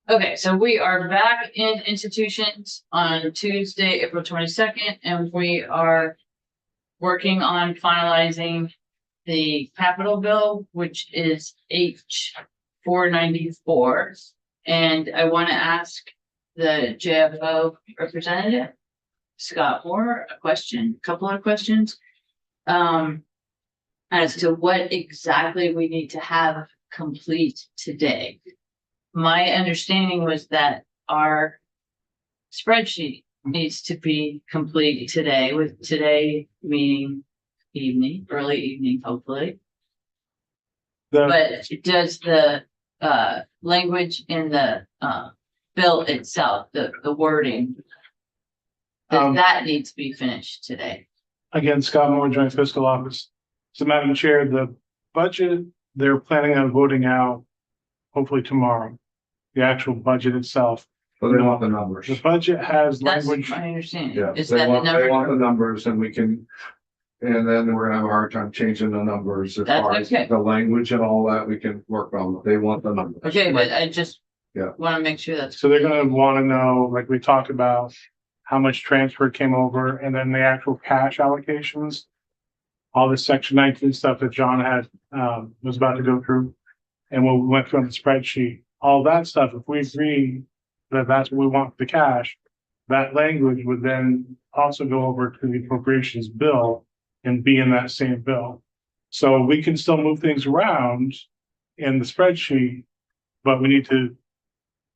Okay, so we are back in institutions on Tuesday, April 22nd, and we are working on finalizing the capital bill, which is H 494. And I want to ask the JFO representative, Scott Moore, a couple of questions. As to what exactly we need to have complete today. My understanding was that our spreadsheet needs to be complete today, with today meaning early evening, hopefully. But does the language in the bill itself, the wording, does that need to be finished today? Again, Scott Moore, Joint Fiscal Office. So, Madam Chair, the budget they're planning on voting out hopefully tomorrow. The actual budget itself. So they want the numbers. The budget has That's language. my understanding. Yeah, Is they that want, the they number? want the numbers and we can, and then we're gonna have a hard time changing the numbers as That's far as okay. the language and all that we can work on. They want the numbers. Okay, but I just Yeah. want to make sure that's So they're gonna wanna know, like we talked about, how much transfer came over and then the actual cash allocations. All the section 19 stuff that John had, was about to go through. And what we went through on the spreadsheet, all that stuff, if we agree that that's what we want for the cash, that language would then also go over to the appropriations bill and be in that same bill. So we can still move things around in the spreadsheet, but we need to,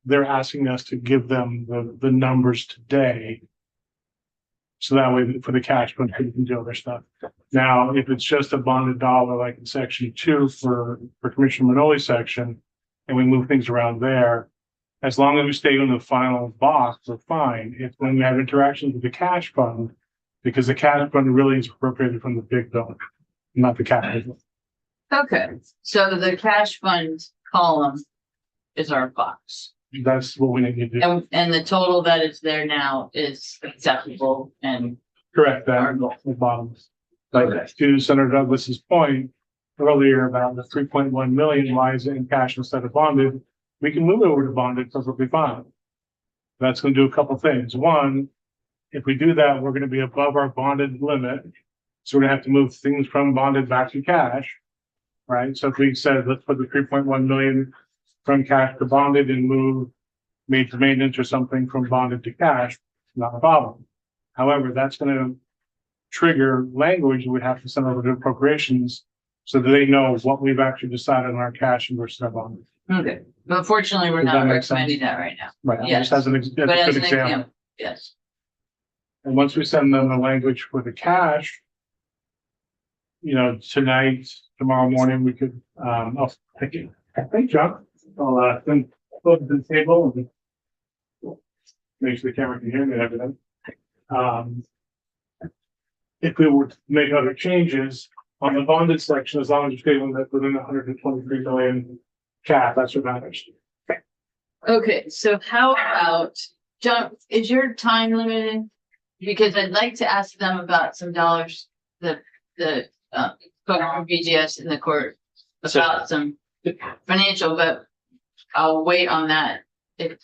they're asking us to give them the numbers today. So that way for the cash fund, we can do their stuff. Now, if it's just a bonded dollar, like in section 2 for Commissioner Manoli's section, and we move things around there, as long as we stay in the final box, we're fine. It's when we have interactions with the cash fund, because the cash fund really is appropriated from the big bill, not the capital. okay. So the cash fund column is our box. That's what we need to do. And the total that is there now is acceptable and Correct that, the bottom. Like to Senator Douglas's point earlier about the 3.1 million, why is it in cash instead of bonded? We can move it over to bonded, perfectly fine. That's gonna do a couple things. One, if we do that, we're gonna be above our bonded limit. So we're gonna have to move things from bonded back to cash. Right? So if we said, let's put the 3.1 million from cash to bonded and move major maintenance or something from bonded to cash, not a problem. However, that's gonna trigger language we have to send over to appropriations so that they know what we've actually decided on our cash and versus our bond. okay. But fortunately, we're Does not that make sense? recommending that right now. Right, Yes. just as an But as good an example. example, yes. And once we send them the language for the cash, you know, tonight, tomorrow morning, we could, thank John. I'll, then go to the table and make sure the camera can hear me and everything. If we were to make other changes on the bonded section, as long as you're staying within the 123 million cap, that's what matters. Okay, so how about, John, is your time limited? Because I'd like to ask them about some dollars, the folks from BGS in the court about some financial, but I'll wait on that if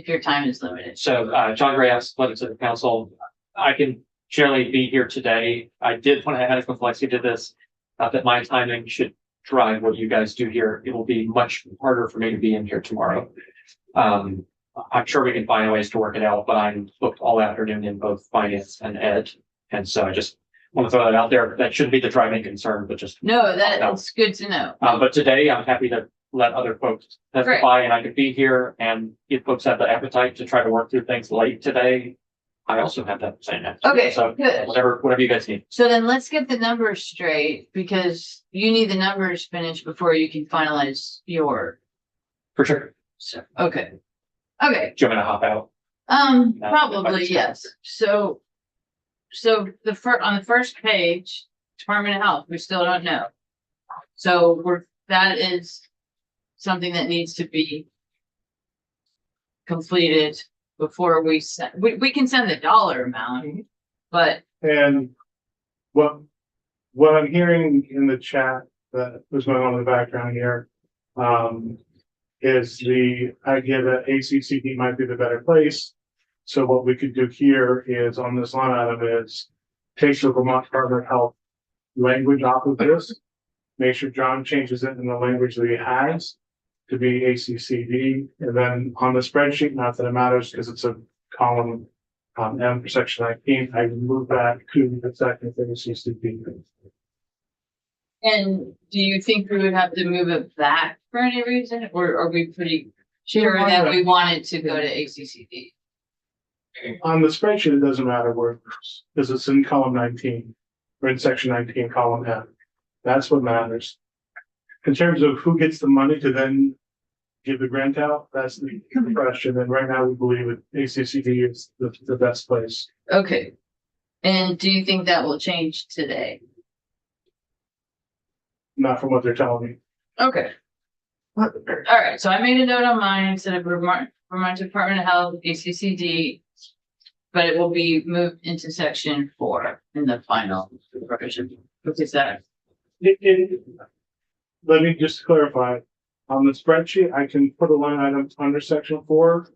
your time is limited. So, John Gray asked, whether to the council, I can surely be here today. I did, when I had a complexity to this, that my timing should drive what you guys do here. It will be much harder for me to be in here tomorrow. I'm sure we can find ways to work it out, but I'm booked all afternoon in both finance and ed. And so I just want to throw that out there. That shouldn't be the driving concern, but just, No, that's good to know. but today I'm happy to let other folks testify and I could be here, and if folks have the appetite to try to work through things late today, I also have that same appetite. Okay, So good. whatever you guys need. So then let's get the numbers straight, because you need the numbers finished before you can finalize your, For sure. so, okay. Okay, Do you want me to hop out? probably, yes. So on the first page, Department of Health, we still don't know. So that is something that needs to be completed before we can send the dollar amount, but And what I'm hearing in the chat that was going on in the background here, is the idea that ACCD might be the better place. So what we could do here is on this line item is take the Vermont Department of Health language off of this. Make sure John changes it in the language that he has to be ACCD. And then on the spreadsheet, not that it matters because it's a column M for section 19, I move that to the second for ACCD. And do you think we would have to move it back for any reason, or are we pretty sure that we want it to go to ACCD? On the spreadsheet, it doesn't matter where it goes, because it's in column 19, or in section 19, column M. That's what matters. In terms of who gets the money to then give the grant out, that's the question. And right now, we believe that ACCD is the best place. Okay. And do you think that will change today? Not from what they're telling me. Okay. All right, so I made a note on mine instead of Vermont Department of Health, ACCD. But it will be moved into section 4 in the final version. What is that? Let me just clarify. On the spreadsheet, I can put a line item under section 4.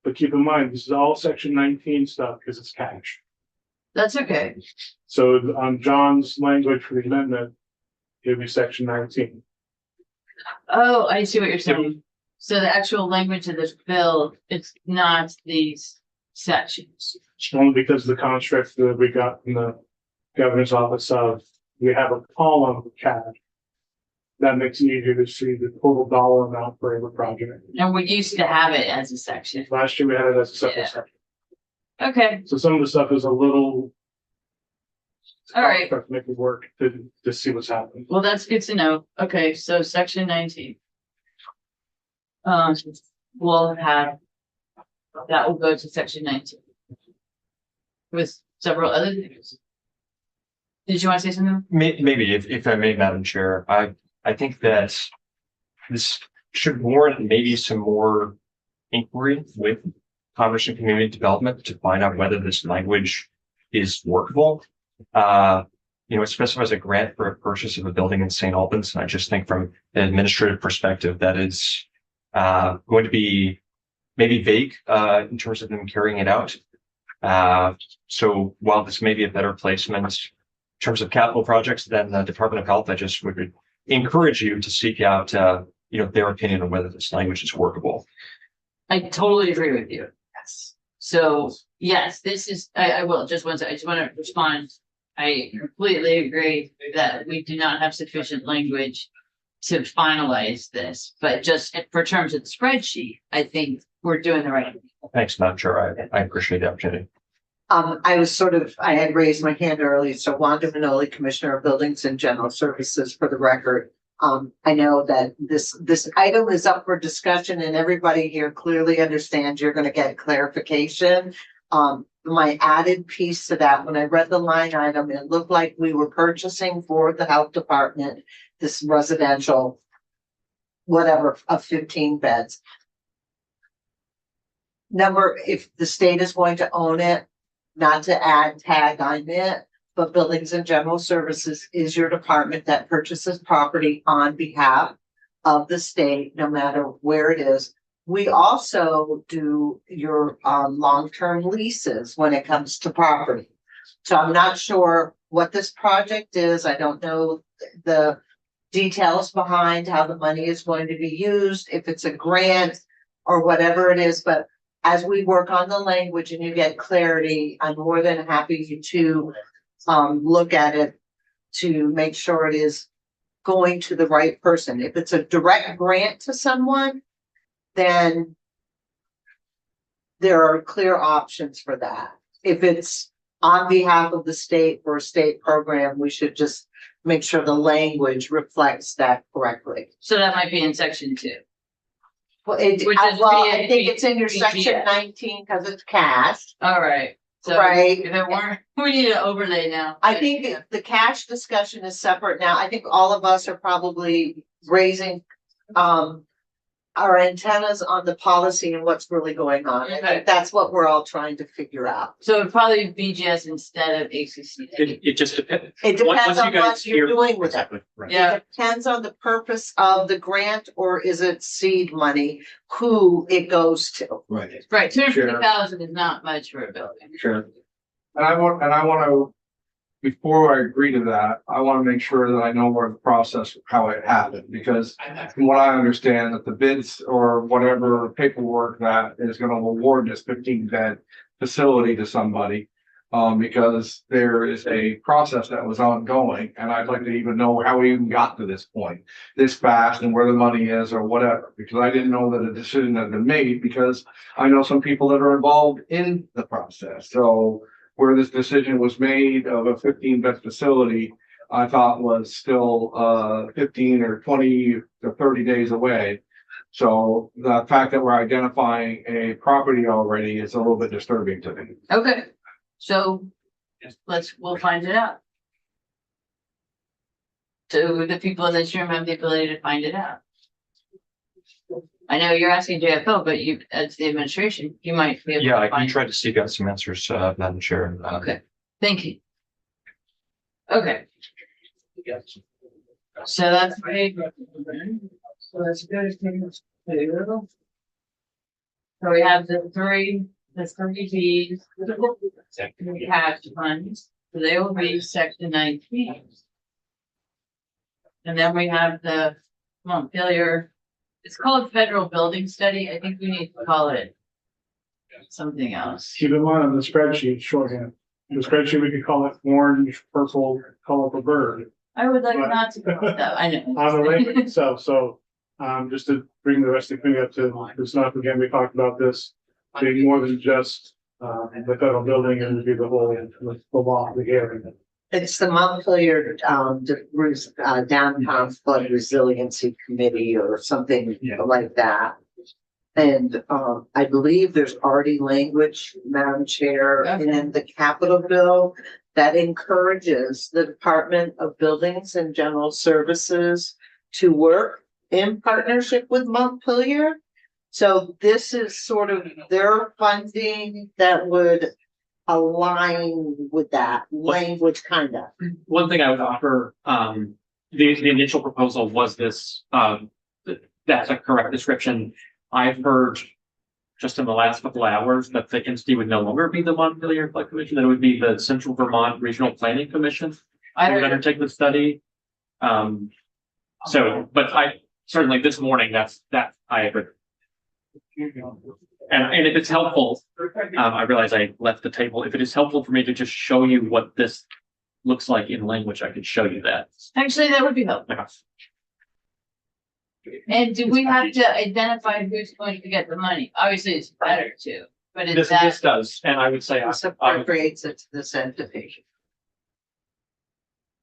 But keep in mind, this is all section 19 stuff because it's cash. That's okay. So on John's language for the amendment, it'll be section 19. Oh, I see what you're saying. So the actual language of this bill, it's not these sections. Only because of the construct that we got from the governor's office of, we have a column of cash. That makes it easier to see the total dollar amount for every project. And we used to have it as a section. Last year we had it as a separate Yeah. section. Okay, So some of the stuff is a little. All right. To make it work to see what's happening. well, that's good to know. Okay, so section 19. We'll have, that will go to section 19. With several other things. Did you want to say something? Maybe if I may, Madam Chair, I think that this should warrant maybe some more inquiry with Commerce and Community Development to find out whether this language is workable. It specifies a grant for a purchase of a building in St. Albans. And I just think from an administrative perspective, that is going to be maybe vague in terms of them carrying it out. So while this may be a better placement in terms of capital projects than the Department of Health, I just would encourage you to seek out, their opinion on whether this language is workable. I totally agree with you. Yes. So, yes, this is, I will, just one second, I just want to respond. I completely agree that we do not have sufficient language to finalize this, but just for terms of the spreadsheet, I think we're doing the right thing. Thanks, Madam Chair. I appreciate the opportunity. I had raised my hand earlier, so Wanda Manoli, Commissioner of Buildings and General Services, for the record. I know that this item is up for discussion and everybody here clearly understands you're gonna get clarification. My added piece to that, when I read the line item, it looked like we were purchasing for the health department, this residential, whatever, of 15 beds. If the state is going to own it, not to add tag on it, but Buildings and General Services is your department that purchases property on behalf of the state, no matter where it is. We also do your long-term leases when it comes to property. So I'm not sure what this project is. I don't know the details behind how the money is going to be used, if it's a grant or whatever it is, but as we work on the language and you get clarity, I'm more than happy to look at it to make sure it is going to the right person. If it's a direct grant to someone, then there are clear options for that. If it's on behalf of the state for a state program, we should just make sure the language reflects that correctly. So that might be in section 2. Well, Which is I think it's in your BGS. section 19 because it's cash, All right. So right? if it weren't, we need an overlay now. I think the cash discussion is separate now. I think all of us are probably raising our antennas on the policy and what's really going on. I Okay. think that's what we're all trying to figure out. So it'd probably be BGS instead of ACC. It just depends. It Once depends you on guys what you're hear- doing with it. Exactly, right. Yeah. It depends on the purpose of the grant, or is it seed money, who it goes to. Right. Right, 250,000 is not much for a building. Sure. And I want to, before I agree to that, I want to make sure that I know where the process, how it happened, because from what I understand, that the bids or whatever paperwork that is going to award this 15-bed facility to somebody, because there is a process that was ongoing, and I'd like to even know how we even got to this point, this fast, and where the money is or whatever, because I didn't know that a decision had been made, because I know some people that are involved in the process. So where this decision was made of a 15-bed facility, I thought was still 15 or 20 to 30 days away. So the fact that we're identifying a property already is a little bit disturbing to me. Okay, so we'll find it out. So the people in this room have the ability to find it out. I know you're asking JFO, but you, as the administration, you might be able Yeah, I to can find. try to seek out some answers, Madam Chair. Okay, thank you. Okay. So that's great. So that's good. So we have the three Bs, the cash funds, so they will be section 19. And then we have the Montpelier, it's called Federal Building Study, I think we need to call it something else. Keep in mind on the spreadsheet, shorthand. The spreadsheet, we could call it orange, purple, colorful bird. I would like But- not to call it that, I know. On the lake itself, so, just to bring the rest of the thing up to, it's not, again, we talked about this being more than just, the federal building, and would be the whole, the law, the area. It's the Montpelier, Downtown Flood Resiliency Committee or something Yeah. like that. And, I believe there's already language, Madam Chair, in the Capitol bill that encourages the Department of Buildings and General Services to work in partnership with Montpelier. So this is sort of their funding that would align with that language, kind of. One thing I would offer, the initial proposal was this, that's a correct description. I've heard just in the last couple of hours that the entity would no longer be the Montpelier Flood Commission, that it would be the Central Vermont Regional Planning Commission. I That would heard, undertake the study. So, but I, certainly this morning, that I have. And if it's helpful, I realize I left the table. If it is helpful for me to just show you what this looks like in language, I could show you that. actually, that would be helpful. And do we have to identify who's going to get the money? Obviously, it's better to, but is This that, does, and I would say, This appropriates it to this entity.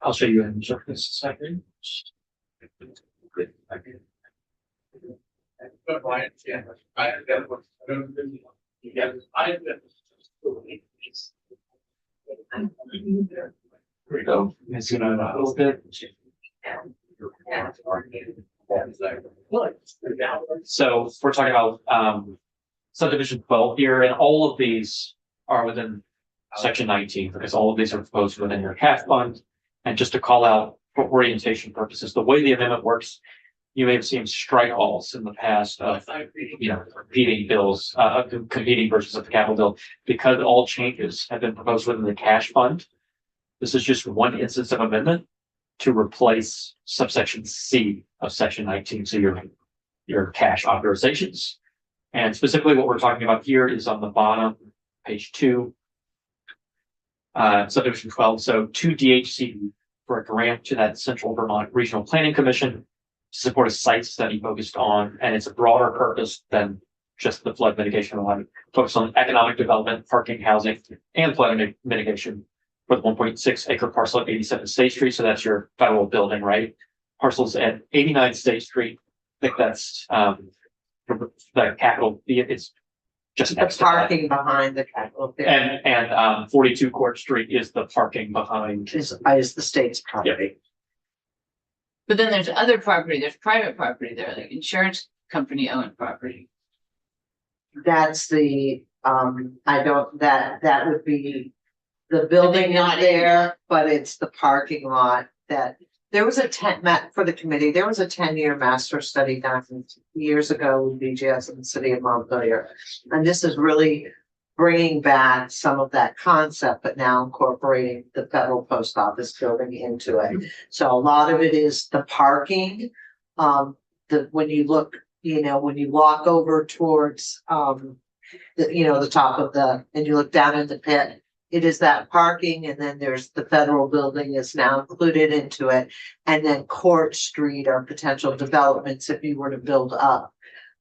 I'll show you in just a second. Here we go. It's gonna a little bit. So we're talking about subdivision 12 here, and all of these are within section 19, because all of these are proposed within your cash fund. And just to call out for orientation purposes, the way the amendment works, you may have seen strike alls in the past of, competing bills, competing versions of the capital bill, because all changes have been proposed within the cash fund. This is just one instance of amendment to replace subsection C of section 19, so your cash authorizations. And specifically what we're talking about here is on the bottom, page 2. Subdivision 12, so to DHCD for a grant to that Central Vermont Regional Planning Commission to support a site study focused on, and it's a broader purpose than just the flood mitigation one, focused on economic development, parking, housing, and flood mitigation for the 1.6 acre parcel at 87 State Street. So that's your federal building, right? Parcels at 89 State Street. I think that's the capital. It's just The next to that. parking behind the Capitol building And 42 Court Street is the parking behind. is the state's property. but then there's other property, there's private property there, like insurance company owned property. That's the, I don't, that would be. The building not not there, but it's the parking lot that, there was a for the committee, there was a 10-year master study done years ago with BGS in the city of Montpelier. And this is really bringing back some of that concept, but now incorporating the federal post office building into it. So a lot of it is the parking, when you look, when you walk over towards, the top of and you look down in the pit, it is that parking, and then there's the federal building is now included into it. And then Court Street are potential developments if you were to build up.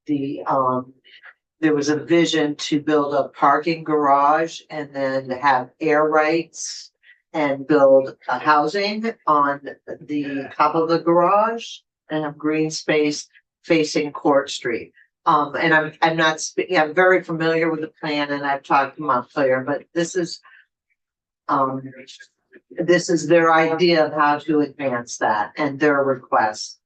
There was a vision to build a parking garage and then have air rights and build a housing on the top of the garage and have green space facing Court Street. And I'm not speaking, I'm very familiar with the plan and I've talked to Montpelier, but this is their idea of how to advance that and their request.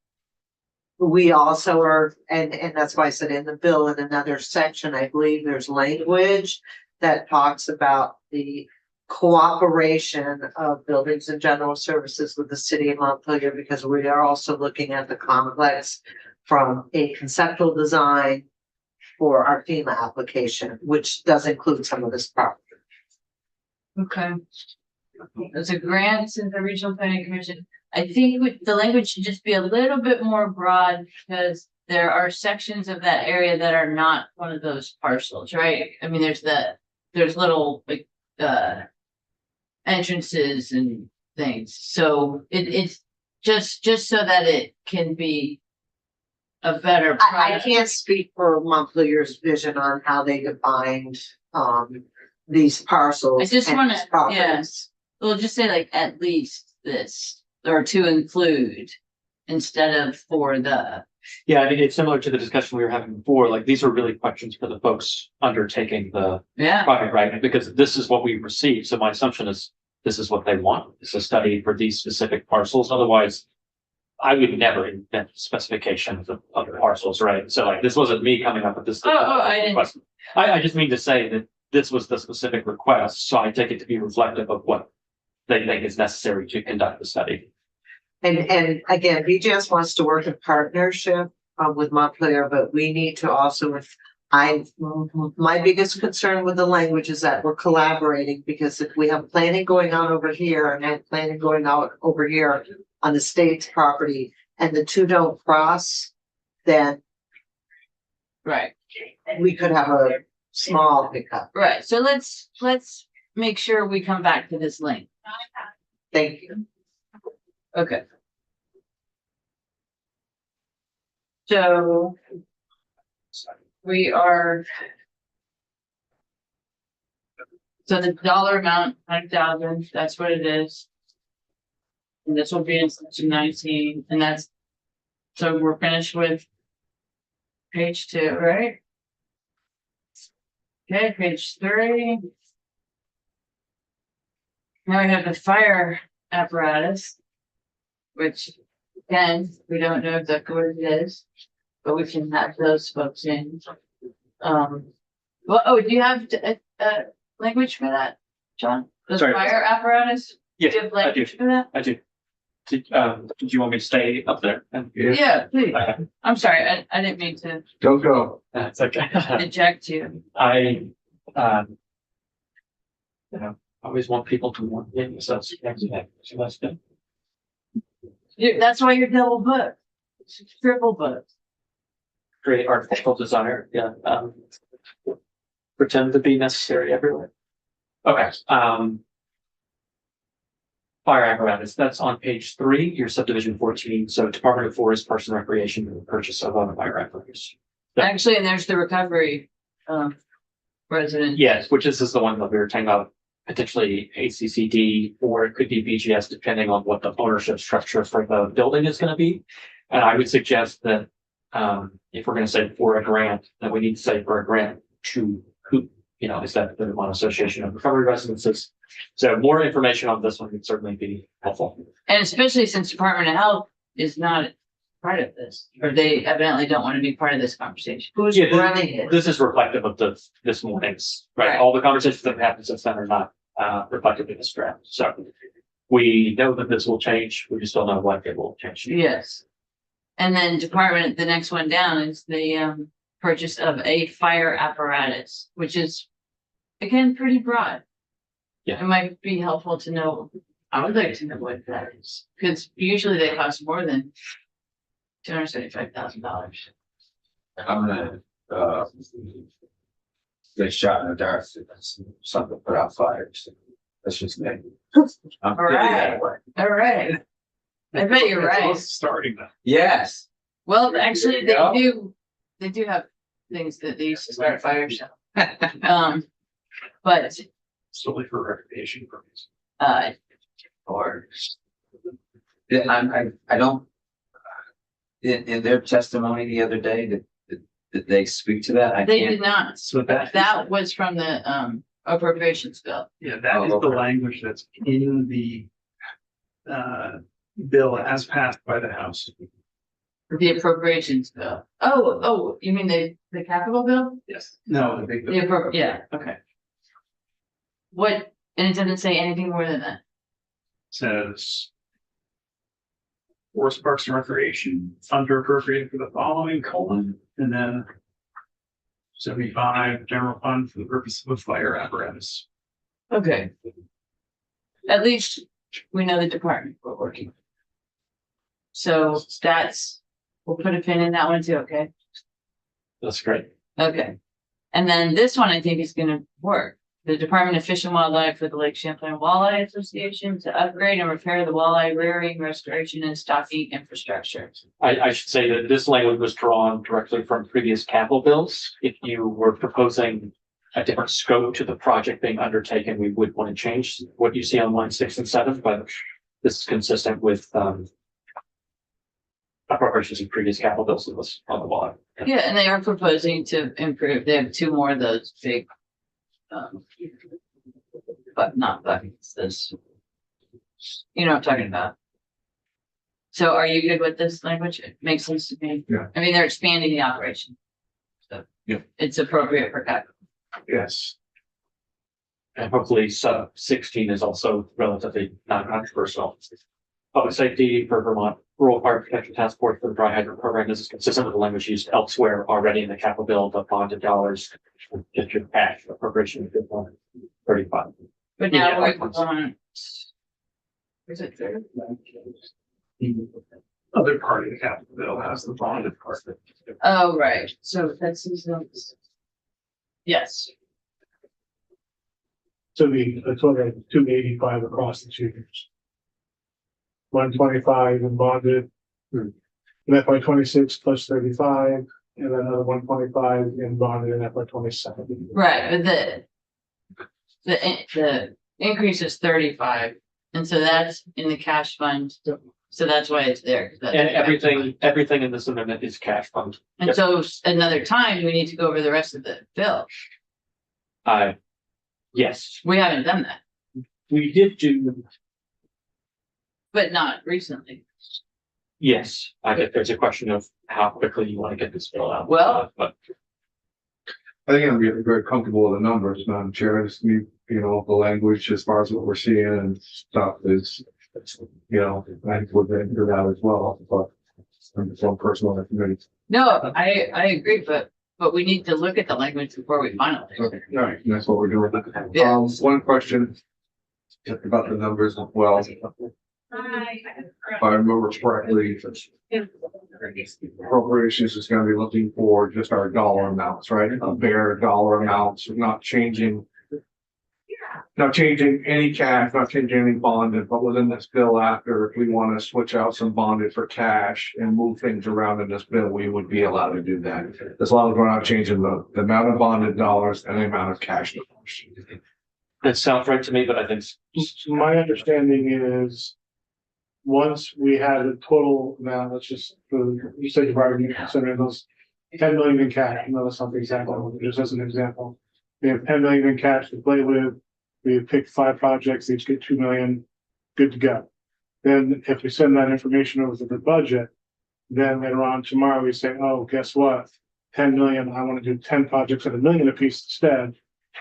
We also are, and that's why I said in the bill, in another section, I believe there's language that talks about the cooperation of buildings and general services with the city of Montpelier, because we are also looking at the complex from a conceptual design for our FEMA application, which does include some of this property. Okay. There's a grant in the regional planning commission. I think the language should just be a little bit more broad because there are sections of that area that are not one of those parcels, right? I mean, there's little like entrances and things. So it's just so that it can be a better I product. can't speak for Montpelier's vision on how they defined these parcels. I just and wanna- these properties. We'll just say like at least this, or to include instead of for the. Yeah, I mean, it's similar to the discussion we were having before, like, these are really questions for the folks undertaking the Yeah. project, right? Because this is what we received, so my assumption is this is what they want, it's a study for these specific parcels, otherwise I would never invent specifications of the parcels, right? So like, this wasn't me coming up with this. I didn't. request. I just mean to say that this was the specific request, so I take it to be reflective of what they think is necessary to conduct the study. And again, BGS wants to work in partnership with Montpelier, but we need to also, my biggest concern with the language is that we're collaborating, because if we have planning going on over here and have planning going out over here on the state's property and the two don't cross, then Right, we could have a small hiccup. right. So let's make sure we come back to this link. Thank you. Okay. So we are. So the dollar amount, 9,000, that's what it is. And this will be in section 19, and that's, so we're finished with page 2, right? Okay, page 3. Now we have the fire apparatus, which again, we don't know exactly what it is, but we can have those folks in. Well, do you have language for that, John? The Sorry. fire apparatus? Yeah, Do you have I do, language for that? I do. Did you want me to stay up there? And Yeah, please. Okay. I'm sorry, I didn't mean to Don't go. That's okay. eject you. I, always want people to want me, so that's good. That's why you're double booked. Triple booked. Create artificial desire, yeah, pretend to be necessary everywhere. Okay, fire apparatus, that's on page 3, your subdivision 14, so Department of Forest, Parks and Recreation, and the purchase of a fire apparatus. Yeah. Actually, and there's the recovery, resident. Yes, which is the one that we were talking about, potentially ACCD, or it could be BGS, depending on what the ownership structure for the building is gonna be. And I would suggest that, if we're gonna say for a grant, that we need to say for a grant to who, is that the Vermont Association of Recovery Residences? So more information on this one would certainly be helpful. And especially since Department of Health is not part of this, or they evidently don't want to be part of this conversation. Who's Yeah, running it? This is reflective of this morning's, right? Right. All the conversations that have happened since then are not reflected in this draft. So we know that this will change. We just don't know what it will change. Yes. And then department, the next one down is the purchase of a fire apparatus, which is again, pretty broad. Yeah. It might be helpful to know, I would like to know what that is, because usually they cost more than $275,000. I'm gonna, they shot in the dark, something put out fires. That's just me. I'm feeling that way. All right. I bet you're right. Starting that. Yes, Well, actually, Yeah. they do have things that they use to start fires. But, Solely for recreation purposes. or, I don't. In their testimony the other day, did they speak to that? I they can't. did not. So That was from the appropriations bill. Yeah, that is the language that's in the bill as passed by the House. The appropriations bill. Oh, you mean the capital bill? Yes. No, Yeah, okay. What, and it doesn't say anything more than that. says Forest Parks and Recreation, under appropriated for the following colon, and then 75 general fund for the purpose of a fire apparatus. Okay. At least we know the department we're working with. So we'll put a pin in that one too, okay? That's great. Okay. And then this one I think is gonna work. The Department of Fish and Wildlife for the Lake Champlain Walleye Association to upgrade and repair the walleye rearing, restoration and stocking infrastructure. I should say that this language was drawn directly from previous capital bills. If you were proposing a different scope to the project being undertaken, we would want to change what you see on line 6 and 7, but this is consistent with appropriations in previous capital bills that was on the wall. Yeah, and they are proposing to improve. They have 2 more of those big. But not buckets, this. You know what I'm talking about. So are you good with this language? It makes sense to me. Yeah. I mean, they're expanding the operation. So. Yeah. It's appropriate for capital. Yes. And hopefully sub 16 is also relatively non-controversial. Public safety for Vermont Rural Fire Protection Task Force for the dry hydrant program. This is consistent with the language used elsewhere already in the capital bill, the bonded dollars, district cash appropriation of 35. But now Yeah. we're on. Is it third? The other part of the capital bill has the bonded part. Oh, right. So that's. Yes. So the total 285 across the 2 years. 125 in bonded. In FY 26 plus 35, and then another 125 in bonded in FY 27. Right, but the increase is 35, and so that's in the cash fund, so that's why it's there. 'Cause that's And the cash fund. everything in this amendment is cash fund. And so another time, we need to go over the rest of the bill. Yes, We haven't done that, we did do, but not recently. yes. I think there's a question of how quickly you want to get this bill out. Well- But I think I'm getting very comfortable with the numbers, Madam Chair. I just need, the language as far as what we're seeing and stuff is, I think we're going through that as well, but I'm just one person on the committee. No, I agree, but we need to look at the language before we finalize. Okay, all right, and that's what we're doing. Yeah. One question about the numbers as well. If I remember correctly, appropriations is gonna be looking for just our dollar amounts, right? A bare dollar amounts, not changing. Not changing any cash, not changing any bonded, but within this bill after, if we want to switch out some bonded for cash and move things around in this bill, we would be allowed to do that. As long as we're not changing the amount of bonded dollars and the amount of cash dollars. that sounds right to me, but I think My understanding is, once we have the total amount, let's just, you said you've already considering those 10 million in cash, that's not the exact number, just as an example. We have 10 million in cash to play with. We have picked 5 projects, each get 2 million, good to go. Then if we send that information over to the budget, Then later on tomorrow, we say, oh, guess what? 10 million, I want to do 10 projects at $1 million apiece instead.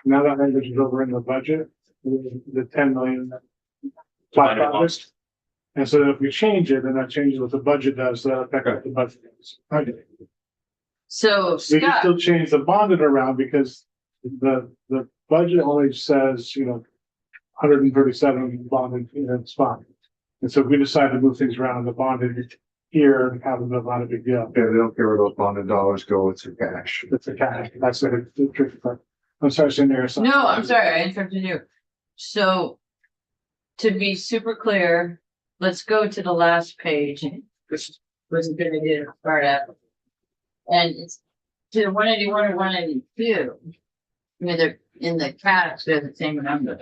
Now that language is over in the budget, the 10 million flat Divided amongst. projects. And so if we change it, then that changes what the budget does, so that affects the budget. Okay. So We can Scott, still change the bonded around because the budget only says, 137 bonded, it's fine. And so if we decide to move things around in the bonded here and have them, not a big deal. Yeah, they don't care where those bonded dollars go, it's your cash. It's a cash, that's the tricky part. I'm sorry, Cindy. no, I'm sorry, I interrupted you. So to be super clear, let's go to the last page, which was gonna get start at. And it's to 181 or 182. I mean, they're in the cash, they're the same number.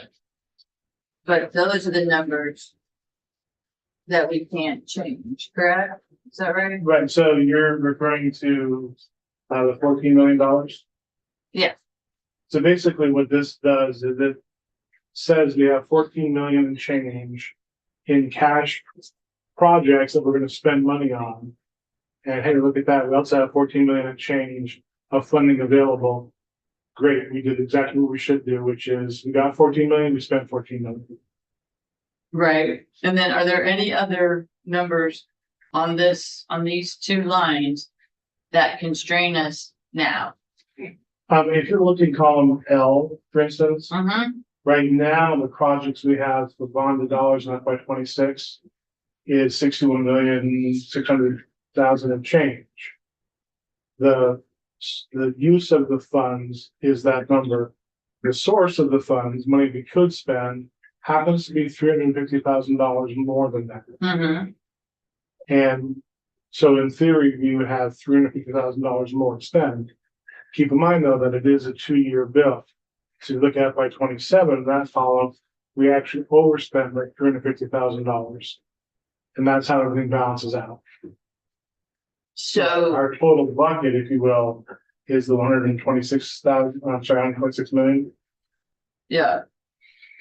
But those are the numbers that we can't change, correct? Is that right? Right, so you're referring to the $14 million? Yeah. So basically what this does is it says we have 14 million and change in cash projects that we're gonna spend money on. And hey, look at that, we also have 14 million and change of funding available. Great, we did exactly what we should do, which is we got 14 million, we spent 14 million. Right, and then are there any other numbers on these two lines that constrain us now? If you're looking column L, for instance, Mm-hmm, right now, the projects we have for bonded dollars in FY 26 is 61,600,000 and change. The use of the funds is that number. The source of the funds, money we could spend, happens to be $350,000 more than that. mm-hmm, And so in theory, we would have $350,000 more to spend. Keep in mind, though, that it is a 2-year bill. So you look at FY 27, that column, we actually overspent like $350,000. And that's how everything balances out. so, Our total bucket, if you will, is the 126,000, I'm sorry, 126 million. yeah,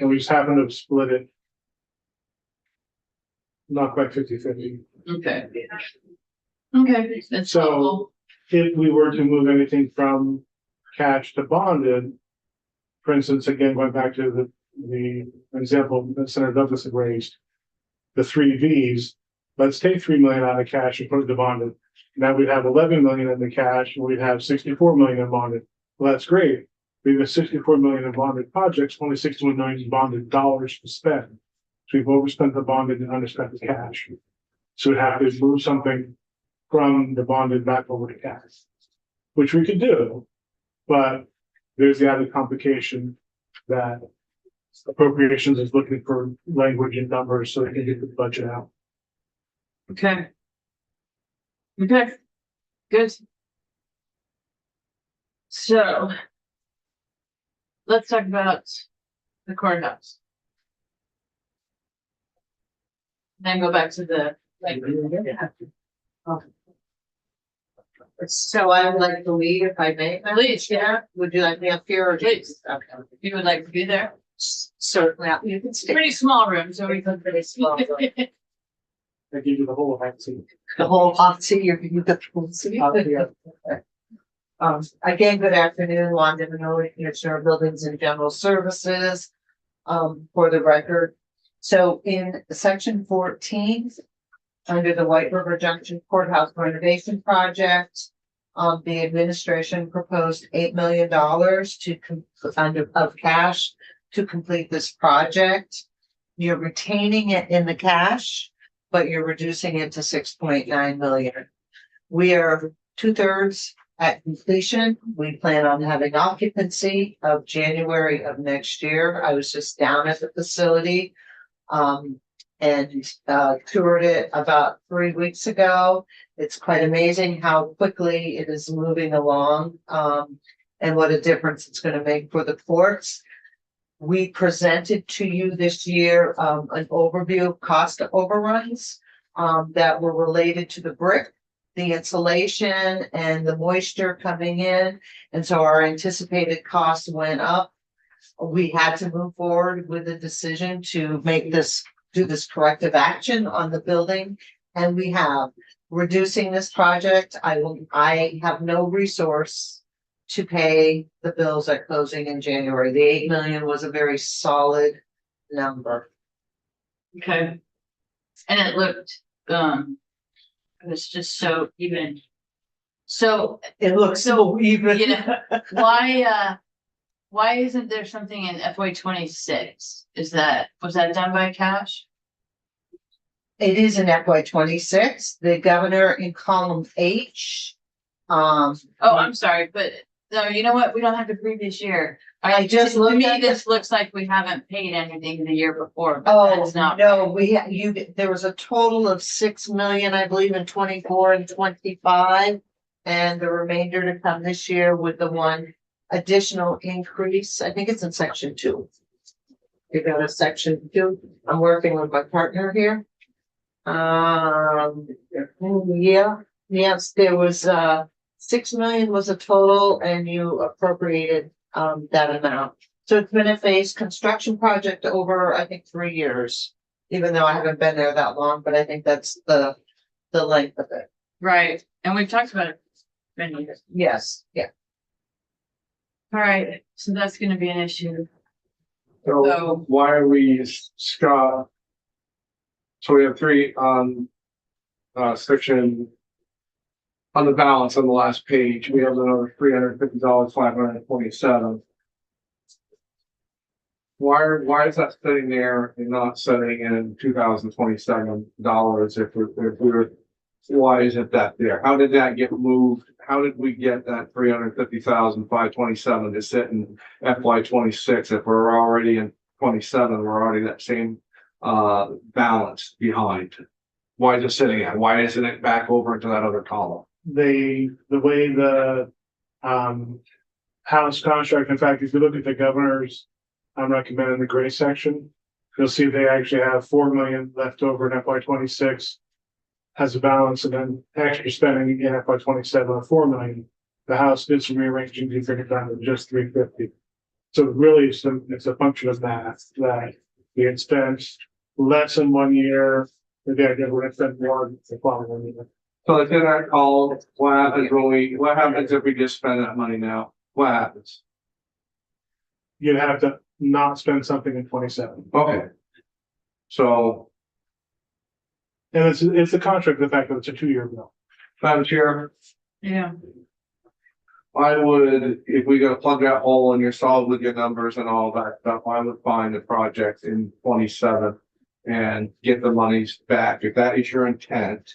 And we just happen to have split it. Not quite 50-50. okay. Okay, that's So- helpful. If we were to move anything from cash to bonded, for instance, again, going back to the example that Senator Douglas had raised, the 3 Vs, let's take 3 million out of cash and put it to bonded. Now we'd have 11 million in the cash and we'd have 64 million in bonded. Well, that's great. We have 64 million in bonded projects, only 61 million in bonded dollars to spend. So we've overspent the bonded and underspent the cash. So we'd have to move something from the bonded back over to cash, which we could do, but there's the added complication that appropriations is looking for language and numbers so they can get the budget out. Okay. Okay, good. So. Let's talk about the courthouse. Then go back to the. So I would like to lead if I may. Please, yeah, Would you like me up here or? Please. Okay. if you would like to be there. Certainly, you can stay. Pretty small room, so we can. Pretty small room. I give you the whole vaccine. The whole hot seat, you the full seat. Again, good afternoon, Wanda Manoli, Commissioner of Buildings and General Services. For the record, so in section 14, under the White River Junction Courthouse renovation project, the administration proposed $8 million of cash to complete this project. You're retaining it in the cash, but you're reducing it to 6.9 million. We are 2/3 at completion. We plan on having occupancy of January of next year. I was just down at the facility and toured it about 3 weeks ago. It's quite amazing how quickly it is moving along and what a difference it's going to make for the courts. We presented to you this year an overview of cost overruns that were related to the brick, the insulation, and the moisture coming in. And so our anticipated costs went up. We had to move forward with a decision to do this corrective action on the building, and we have. reducing this project. I have no resource to pay the bills at closing in January. The 8 million was a very solid number. Okay. And it looked, it was just so even. So, It looks so even. you know, why isn't there something in FY 26? Was that done by cash? It is in FY 26, the governor in column H. Oh, I'm sorry, but no, you know what? We don't have the previous year. I just To looked me, at this looks like we haven't paid anything the year before, but Oh, that's not. no, there was a total of 6 million, I believe, in 24 and 25. And the remainder to come this year with the one additional increase. I think it's in section 2. You got a section 2. I'm working with my partner here. Yeah, yes, there was 6 million was a total and you appropriated that amount. So it's been a phased construction project over, I think, 3 years. Even though I haven't been there that long, but I think that's the length of it. Right, and we've talked about it many years. Yes, yeah. All right, so that's gonna be an issue. So So- why are we, Scott? So we have 3 on, section. On the balance on the last page, we have another $350, 527. Why is that sitting there and not sitting in $2,027 if we're, why isn't that there? How did that get moved? How did we get that 350,527 to sit in FY 26 if we're already in 27, we're already that same balance behind? Why is it sitting at? Why isn't it back over into that other column? The way the House contract, in fact, if you look at the governor's, I'm recommending the gray section, you'll see they actually have 4 million left over in FY 26 as a balance, and then extra spending in FY 27 of 4 million. The House did some rearranging to bring it down to just 350. So really, it's a function of math that we had spent less in 1 year. The idea we're gonna spend more the following year. So it's in that column. What happens if we just spend that money now? What happens? You'd have to not spend something in 27. Okay. So, And it's a contract, the fact that it's a 2-year bill. Madam Chair, Yeah. I would, if we gotta plug that hole and you're solid with your numbers and all that stuff, I would find the project in 27 and get the monies back, if that is your intent.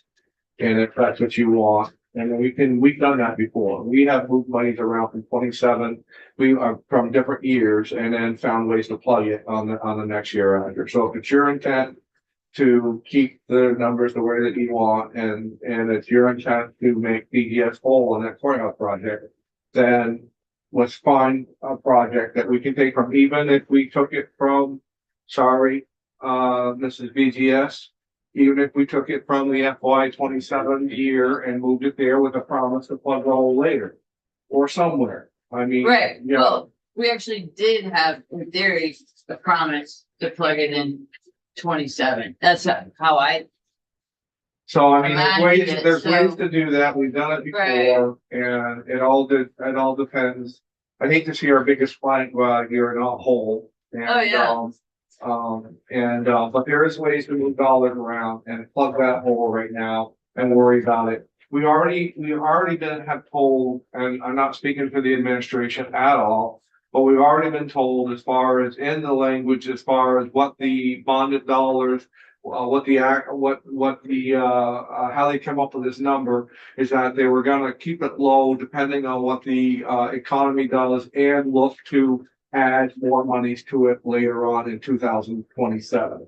And if that's what you want, and then we've done that before. We have moved monies around from 27, we are from different years and then found ways to plug it on the next year after. So if it's your intent to keep the numbers the way that you want and it's your intent to make BGS whole on that courthouse project, then let's find a project that we can take from, even if we took it from, Mrs. BGS, even if we took it from the FY 27 year and moved it there with a promise to plug the hole later or somewhere. I mean, Right, yeah. well, we actually did have, in theory, a promise to plug it in 27. That's how I, So I mean, Imagine it, there's ways so- to do that. We've done it Right. before and it all depends. I hate to see our biggest client go out here and not whole. And, Oh, yeah. but there is ways to move dollars around and plug that hole right now and worry about it. We already have told, and I'm not speaking for the administration at all, but we've already been told as far as in the language, as far as what the bonded dollars, how they come up with this number is that they were gonna keep it low depending on what the economy does and look to add more monies to it later on in 2027.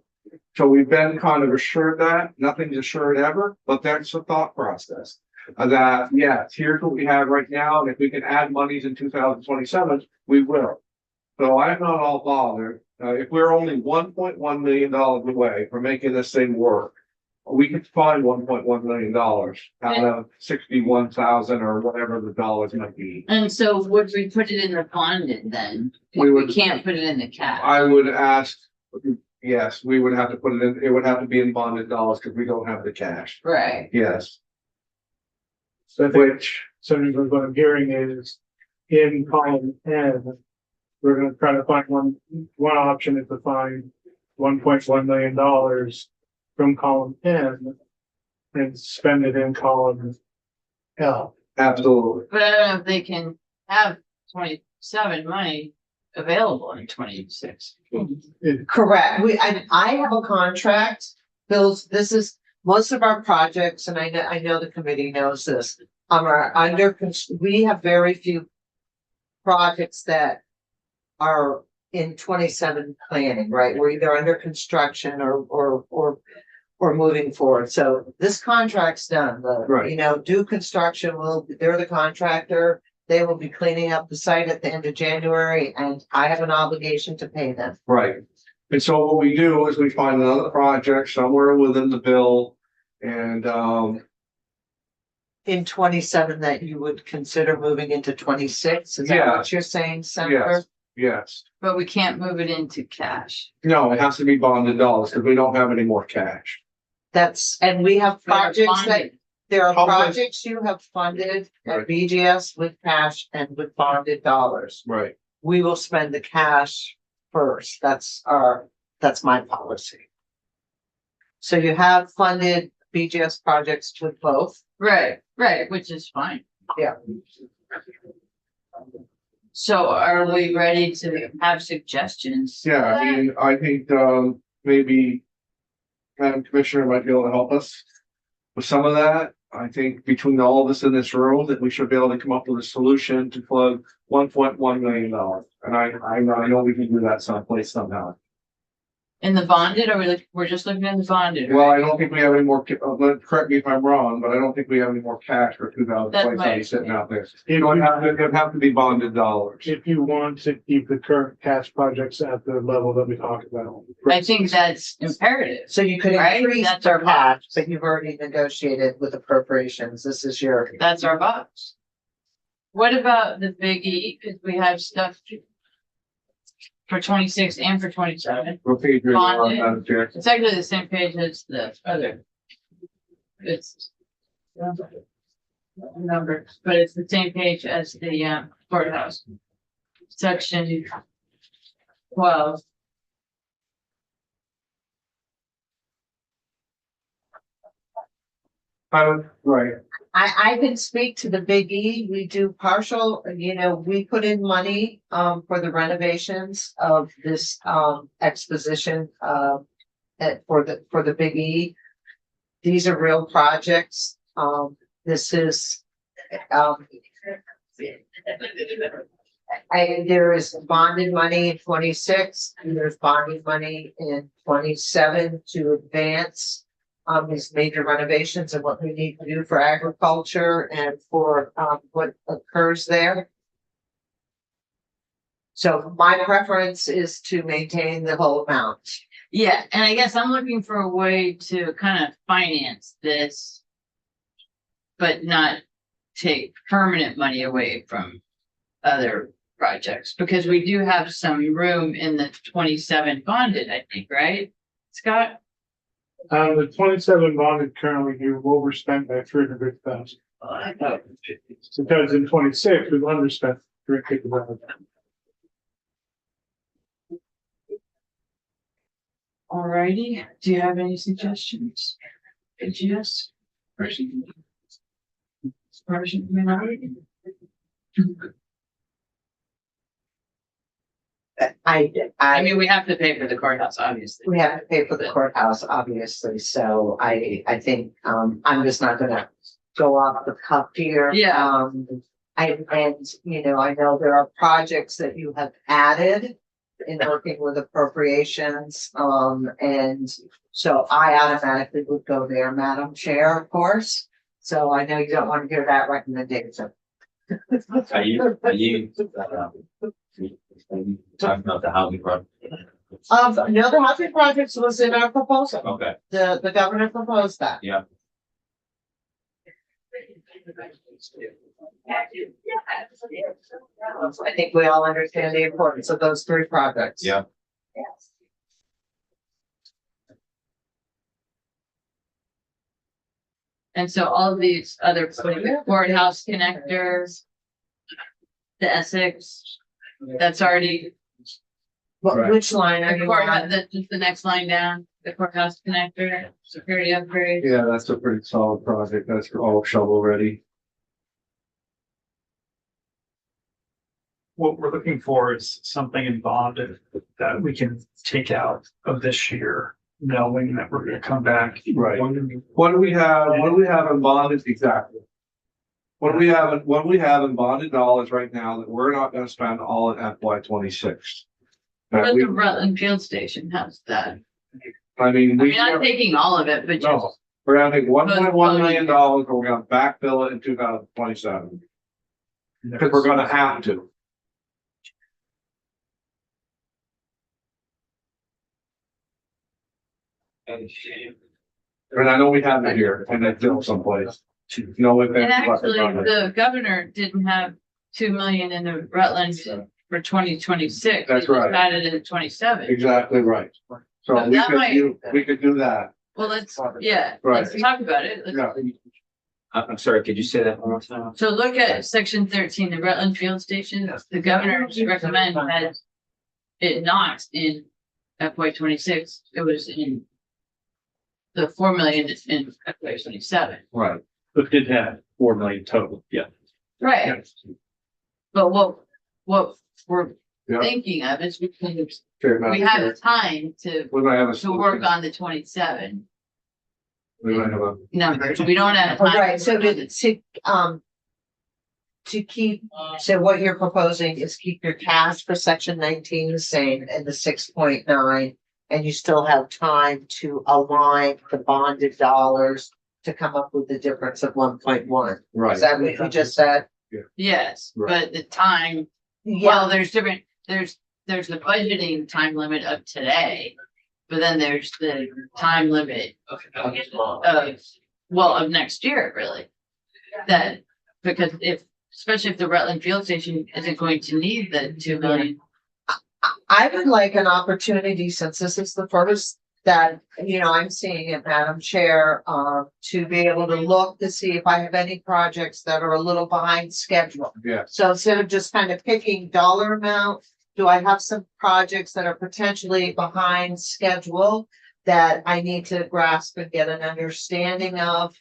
So we've been kind of assured that, nothing's assured ever, but that's the thought process. That, yes, here's what we have right now, and if we can add monies in 2027, we will. So I'm not all bothered, if we're only $1.1 million away from making this thing work. We could find $1.1 million out of 61,000 or whatever the dollars might be. and so would we put it in the bonded then? We would- We can't put it in the cash. I would ask, yes, we would have to put it in, it would have to be in bonded dollars because we don't have the cash. Right, Yes, So I think, what I'm hearing is in column N, we're gonna try to find one option is to find $1.1 million from column N and spend it in column L. Absolutely. But I don't know if they can have 27 money available in 26. Correct. I have a contract, Bill's, this is, most of our projects, and I know the committee knows this, are we have very few projects that are in 27 planning, right? We're either under construction or moving forward. So this contract's done, Right. do construction they're the contractor. They will be cleaning up the site at the end of January, and I have an obligation to pay them. Right. And so what we do is we find another project somewhere within the bill and, In 27 that you would consider moving into 26, is that Yeah. what you're saying, Senator? yes, yes. But we can't move it into cash. No, it has to be bonded dollars because we don't have any more cash. And we have But projects that, bonded. there are How much- projects you have funded Right. at BGS with cash and with bonded dollars. Right. We will spend the cash first. That's my policy. So you have funded BGS projects with both. Right, which is fine. Yeah. So are we ready to have suggestions? Yeah, I mean, I think, maybe Madam Commissioner might be able to help us with some of that. I think between all of us in this room that we should be able to come up with a solution to plug $1.1 million. And I know we can do that someplace somehow. In the bonded, or we're just looking at the bonded? Well, I right? don't think we have any more, correct me if I'm wrong, but I don't think we have any more cash for 2020 sitting out there. It'd have to be bonded dollars. If you want to keep the current cash projects at the level that we talked about. I think that's imperative. So you could Right, increase that's their our box. cash, but you've already negotiated with appropriations. This is your. That's our box. What about the Big E? Cause we have stuff for 26 and for 27. What page are you on, Bonded. Madam Chair? It's actually the same page as the other. It's number, but it's the same page as the courthouse. Section 12. Right, I can speak to the Big E. We do partial, we put in money for the renovations of this exposition for the Big E. These are real projects. This is there is bonded money in 26, and there's bonded money in 27 to advance these major renovations and what we need to do for agriculture and for what occurs there. So my preference is to maintain the whole amount. Yeah, and I guess I'm looking for a way to kind of finance this. But not take permanent money away from other projects, because we do have some room in the 27 bonded, I think, right, Scott? The 27 bonded currently, you've overspent by 300,000. Because in 26, we've underspent 300,000. Alrighty, do you have any suggestions? Yes. I mean, we have to pay for the courthouse, obviously. We have to pay for the courthouse, obviously, so I think, I'm just not gonna go off the cuff here. Yeah. I know there are projects that you have added in working with appropriations, and so I automatically would go there, Madam Chair, of course. So I know you don't want to hear that recommendation. Are you talking about the housing project? No, the housing projects was in our proposal. Okay, The governor proposed that. yeah. I think we all understand the importance of those three projects. Yeah. Yes. And so all of these other like the courthouse connectors, the Essex, that's already, Right. Which line are the you courthouse, on? just the next line down, the courthouse connector, security upgrade. Yeah, that's a pretty solid project. That's all shovel ready. What we're looking for is something in bond that we can take out of this year, knowing that we're gonna come back. Right. What do we have in bonded exactly? What do we have in bonded dollars right now that we're not gonna spend all in FY 26? But the Rutland Field Station has that. I mean, I mean, not taking all of it, but no, just, we're gonna take $1.1 million, or we're gonna backfill it in 2027, because we're gonna have to. And I know we have it here, and it's still someplace. No, we've been. and actually, the governor didn't have 2 million in the Rutland for 2026. That's right. Added in 27. Exactly right. So But that might- we could do that. Well, let's talk about it. Let's- Yeah, I'm sorry, could you say that one more time? So look at section 13, the Rutland Field Station, the governor recommended that it not in FY 26, it was in the 4 million in FY 27. right. But did have 4 million total, yeah. Right, but what we're Yeah. thinking of is because Fair we enough. have time to We might have a to work solution. on the 27 We might have a, numbers. We don't have time. Right, so to keep, so what you're proposing is keep your cash for section 19 the same and the 6.9. And you still have time to align the bonded dollars to come up with the difference of 1.1. right. Is that what you just said? Yes, Right. but the time, Yeah, well, there's different, there's the budgeting time limit of today. But then there's the time limit of next year, really. That, because especially if the Rutland Field Station isn't going to need the 2 million. I would like an opportunity, since this is the first that, I'm seeing it, Madam Chair, to be able to look to see if I have any projects that are a little behind schedule. Yeah. So instead of just kind of picking dollar amount, do I have some projects that are potentially behind schedule that I need to grasp and get an understanding of?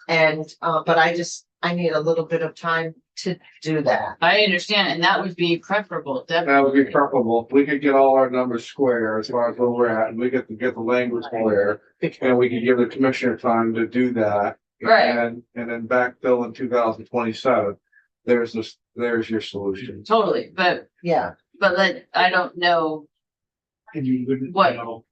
And, but I need a little bit of time to do that. I understand, and that would be preferable, That would definitely. be preferable. We could get all our numbers square as far as where we're at, and we get to get the language square. And we can give the commissioner time to do that. Right. And then backfill in 2027. There's your solution. Totally, but Yeah, I don't know, And you wouldn't What? know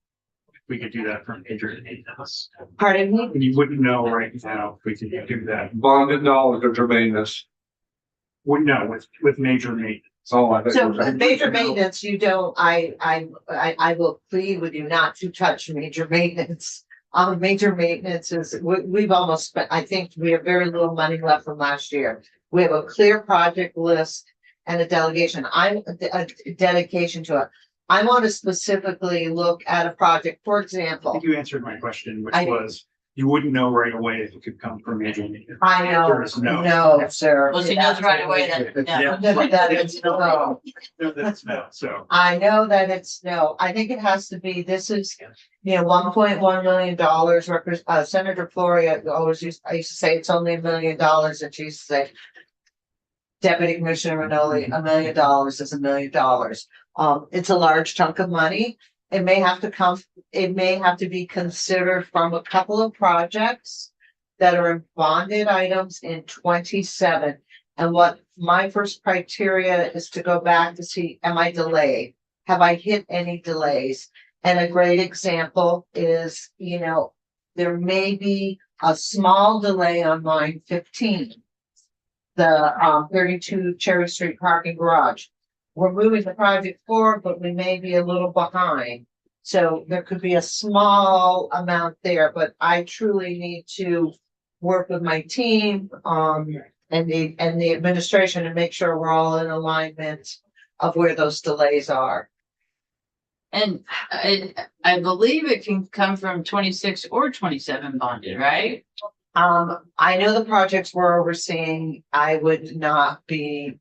if we could do that for major maintenance. pardon me? And you wouldn't know right now if we could do that. Bonded dollars are germaneness. Wouldn't know with major maintenance. Oh, I think. So we're- major maintenance, you don't, I will plead with you not to touch major maintenance. Major maintenance is, we've almost spent, I think we have very little money left from last year. We have a clear project list and a delegation. A dedication to it. I want to specifically look at a project, for I example. think you answered my question, which I- was, you wouldn't know right away if it could come from major maintenance. I know, There is no. no, sir. well, she knows right away that, Yeah. That is no. No, that's no, so. I know that it's no, I think it has to be, this is, $1.1 million. Senator Floria I used to say it's only $1 million, and she used to say. Deputy Commissioner Manoli, $1 million is $1 million. It's a large chunk of money. It may have to be considered from a couple of projects that are bonded items in 27. And what my first criteria is to go back to see, am I delayed? Have I hit any delays? And a great example is, there may be a small delay on line 15. The 32 Cherry Street parking garage. We're moving the project forward, but we may be a little behind. So there could be a small amount there, but I truly need to work with my team, and the administration to make sure we're all in alignment of where those delays are. and I believe it can come from 26 or 27 bonded, right? I know the projects we're overseeing, I would not be,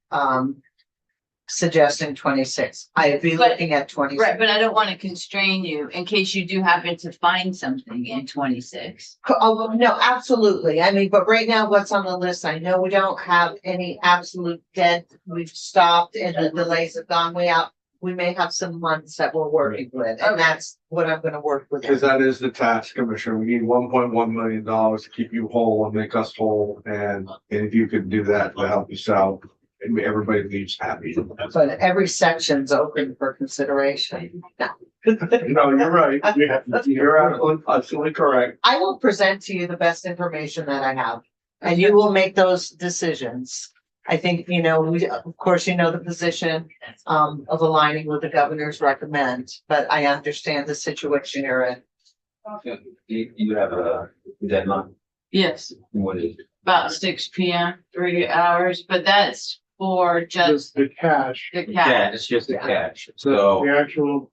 suggesting 26. I'd be But- looking at 26. Right, but I don't want to constrain you in case you do happen to find something in 26. Oh, no, absolutely. I mean, but right now, what's on the list? I know we don't have any absolute dead. We've stopped and the delays have gone way out. We may have some months that we're working with, and that's what I'm gonna work with. Because that is the task, Commissioner. We need $1.1 million to keep you whole and make us whole. And if you could do that to help us out, and everybody leaves happy. But every section's open for consideration. No, you're right. You're absolutely correct. I will present to you the best information that I have, and you will make those decisions. I think, you know, we, of course, you know, the position of aligning with the governor's recommend, but I understand the situation you're in. You have a deadline, Yes, what is it? about 6 p.m., 3 hours, but that's for just The cash, the Yeah, cash. it's just the cash, so, the actual,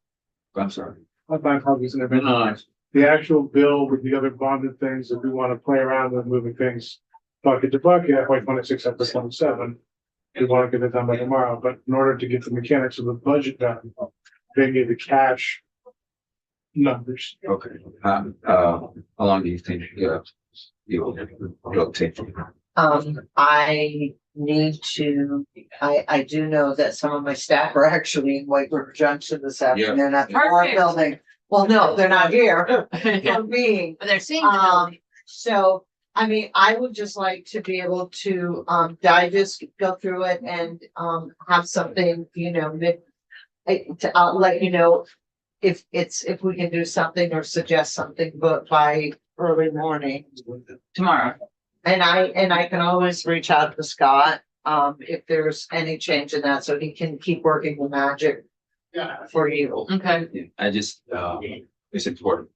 I'm sorry. my apologies in advance. No, The actual bill with the other bonded things, if we want to play around with moving things bucket to bucket, FY 26 up to 27. We want to get it done by tomorrow, but in order to get the mechanics of the budget done, they need the cash numbers. okay, how long do you think, you'll take? I need to, I do know that some of my staff are actually in White River Junction this afternoon at the art Perfect. building. Well, no, they're not here. But They're being, they're seeing the building. so, I mean, I would just like to be able to, digest, go through it and, have something, you know, I'll let you know if we can do something or suggest something, but by early morning. Tomorrow. And I can always reach out to Scott, if there's any change in that, so he can keep working the magic for you. Okay. I just, it's important,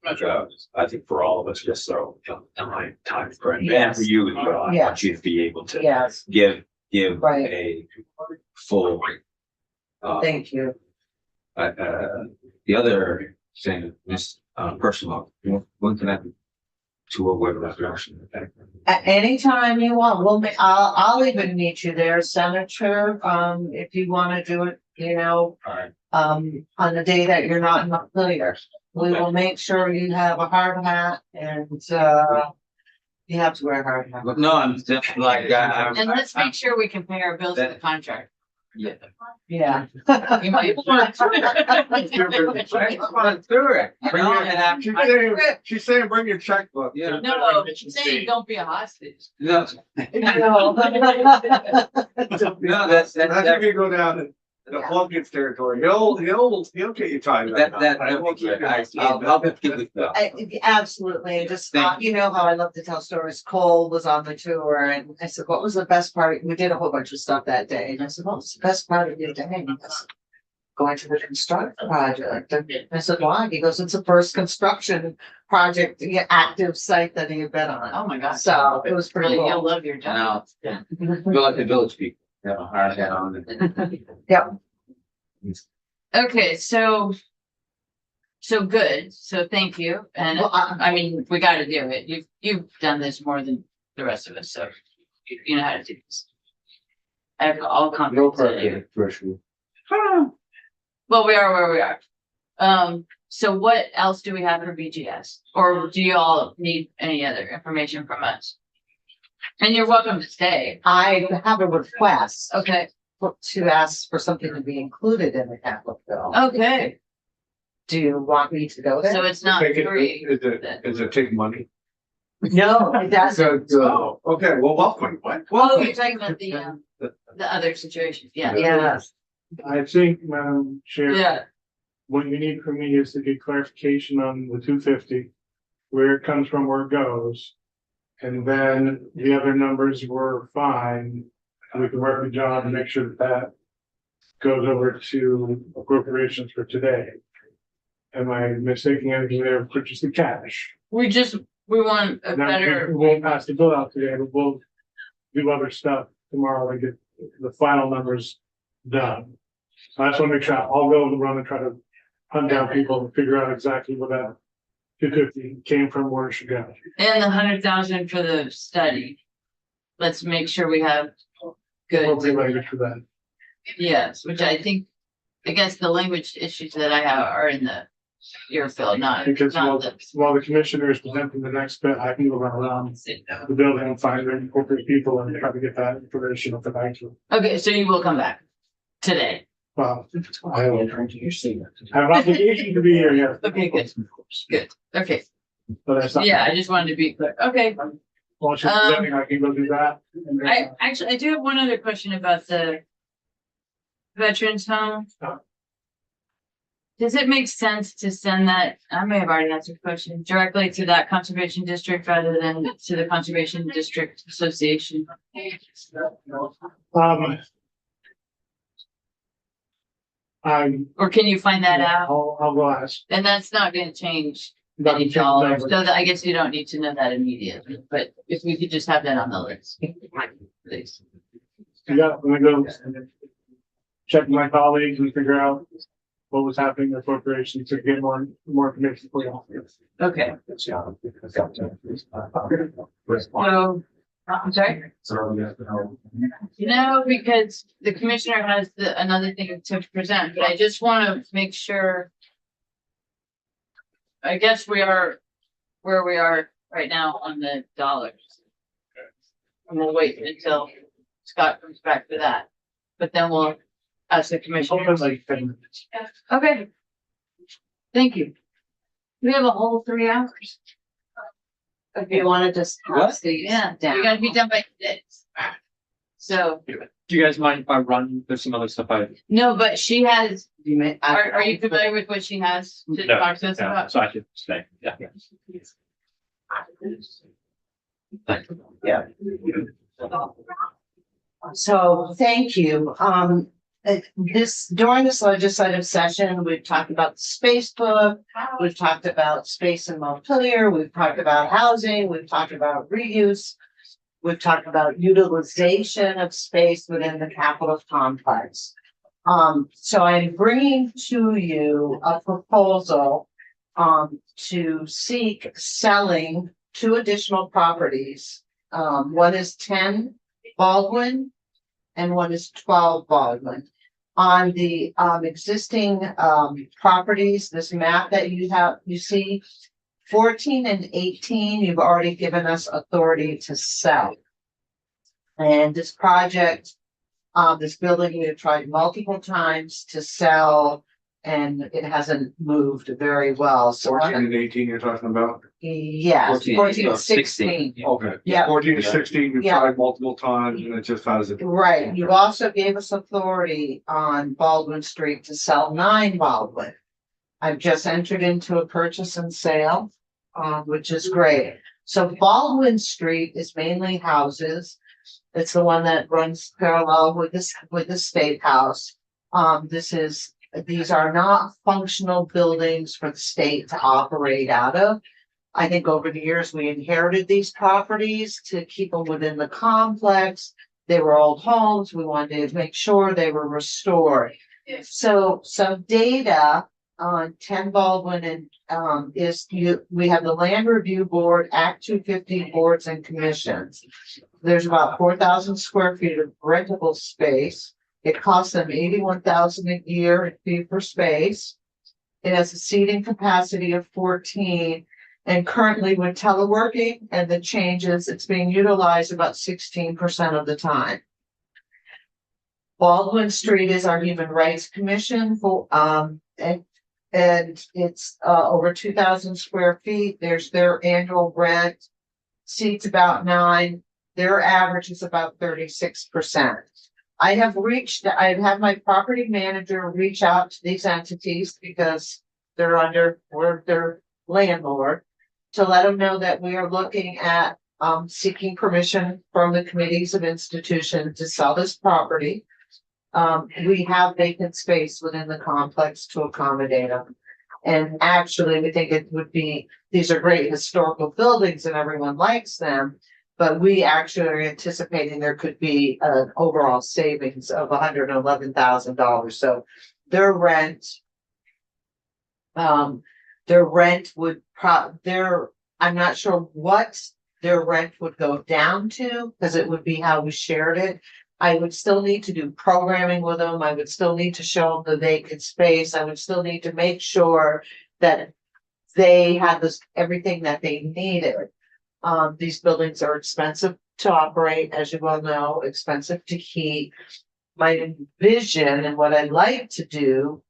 I think for all of us, just so, in my time frame, and for you as well, I Yes. want you to be able to Yes, give Right. a full. thank you. The other thing, just, personal, when can I to a web direction? At any time you want, I'll even meet you there, Senator, if you wanna do it, you know, Alright, on the day that you're not in Montpelier. We will make sure you have a hard hat and, you have to wear a hard hat. but no, I'm just like, And let's make sure we compare our bills to the contract. yeah. Yeah. You might. She's saying, bring your checkbook. Yeah. No, she's saying don't be a hostage. No, No. no, that's, That's if you go down in the Plunkett territory, he'll get you tied up. I won't keep you. I'll be with you. Absolutely, and just, Thank you know how I love to tell stories. Cole was on the tour and I said, what was the best part? We did a whole bunch of stuff that day. And I said, what was the best part of your day? And he goes, going to the construction project. And I said, why? He goes, it's the first construction project, active site that he had been on. Oh, my God. So it was pretty Really, you'll cool. love your job. Now, feel like the village people, have a hard hat on. Yep. Okay, so good. So thank you. And Well, I mean, we gotta do it. You've done this more than the rest of us, so you know how to do this. I have all confidence in you. For sure. Well, we are where we are. So what else do we have for BGS? Or do you all need any other information from us? And you're welcome to stay. I have a request Okay, to ask for something to be included in the capital bill. okay. Do you want me to go So there? it's not Take it- free. Is it take money? No, it doesn't. Oh, okay, well, welcome. Oh, you're talking about the other situation. Yeah, Yes. I think, Madam Chair. yeah. What you need from me is to get clarification on the 250, where it comes from, where it goes. And then the other numbers were fine. We can work with John to make sure that goes over to appropriations for today. Am I mistaking anything there, for just the cash? We want a Now, better. we won't pass the bill out today, but we'll do other stuff tomorrow to get the final numbers done. So I just want to make sure I'll go and run and try to hunt down people and figure out exactly what that 250 came from where it should go. And the 100,000 for the study. Let's make sure we have We'll good, be ready for that. yes, which I think, I guess the language issues that I have are in the Deerfield, Because not the. while the commissioner is presenting the next bit, I can go around the building and find the appropriate people and try to get that information at the bank. Okay, so you will come back today. Well, I have an obligation to be here, yes. Okay, good, okay, But that's not. yeah, I just wanted to be clear, okay. While she's presenting, I can go do that. and then- I do have one other question about the veterans home. Oh. Does it make sense to send that, I may have already answered the question, directly to that conservation district rather than to the Conservation District Association? Or can you find that out? I'll go ask. And that's not gonna change Not any change the dollars, number. so that, I guess you don't need to know that immediately, but if we could just have that on the list. Please. Yeah, let me go check with my colleagues and figure out what was happening with corporations to get more information for you. Okay, so, I'm sorry? No, because the commissioner has another thing to present, but I just wanna make sure. I guess we are where we are right now on the dollars. And we'll wait until Scott comes back for that, but then we'll ask the commissioner. Hold on like 10 minutes. Okay. Thank you. We have a whole 3 hours. If you wanna just. pass these Yeah, we down. gotta be done by today. So, Do you guys mind if I run? There's some other stuff I. no, but she has, You may. are you familiar with what she has to No, talk to us about? So I should stay, yeah. So, thank you. During this legislative session, we've talked about the space book, we've talked about space in Montpelier, we've talked about housing, we've talked about reuse. We've talked about utilization of space within the Capitol complex. So I'm bringing to you a proposal to seek selling 2 additional properties. One is 10 Baldwin and one is 12 Baldwin. On the existing properties, this map that you see, 14 and 18, you've already given us authority to sell. And this project, this building, we have tried multiple times to sell and it hasn't moved very well. So, 14 and 18 you're talking about? yes, 14 and 16. Okay. Yeah. 14 to 16, you've Yeah. tried multiple times and it just hasn't. Right, you also gave us authority on Baldwin Street to sell 9 Baldwin. I've just entered into a purchase and sale, which is great. So Baldwin Street is mainly houses. It's the one that runs parallel with the State House. These are not functional buildings for the state to operate out of. I think over the years, we inherited these properties to keep them within the complex. They were old homes. We wanted to make sure they were restored. So some data on 10 Baldwin and we have the Land Review Board, Act 250 boards and commissions. There's about 4,000 square feet of rentable space. It costs them 81,000 a year in fee for space. It has a seating capacity of 14. And currently with teleworking and the changes, it's being utilized about 16% of the time. Baldwin Street is our Human Rights Commission for, and it's over 2,000 square feet. There's their annual rent. Seats about 9. Their average is about 36%. I've had my property manager reach out to these entities because we're their landlord, to let them know that we are looking at seeking permission from the committees of institution to sell this property. We have vacant space within the complex to accommodate them. And actually, we think it would be, these are great historical buildings and everyone likes them. But we actually are anticipating there could be an overall savings of $111,000. So their rent their rent would I'm not sure what their rent would go down to, because it would be how we shared it. I would still need to do programming with them. I would still need to show them the vacant space. I would still need to make sure that they had everything that they needed. These buildings are expensive to operate, as you well know, expensive to keep. My vision and what I'd like to do,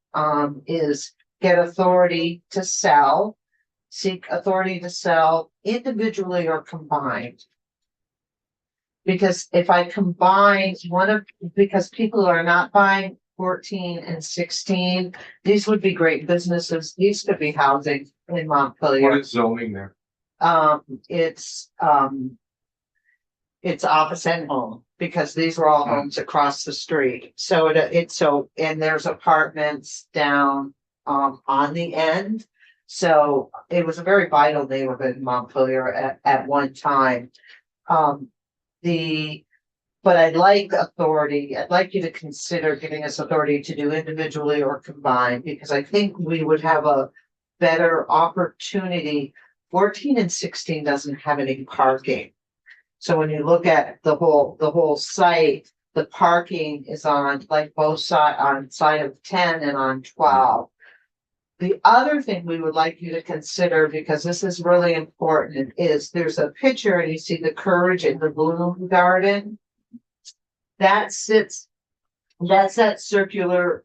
is get authority to sell, seek authority to sell individually or combined. Because if I combine because people are not buying 14 and 16, these would be great businesses. These could be housing in Montpelier. What is zoning there? It's office and home, because these were all homes across the street. So and there's apartments down, on the end. So it was a very vital neighborhood in Montpelier at one time. But I'd like authority, I'd like you to consider giving us authority to do individually or combined, because I think we would have a better opportunity. 14 and 16 doesn't have any parking. So when you look at the whole site, the parking is on like both sides, on side of 10 and on 12. The other thing we would like you to consider, because this is really important, is there's a picture and you see the Courage in the Bloom Garden. That's that circular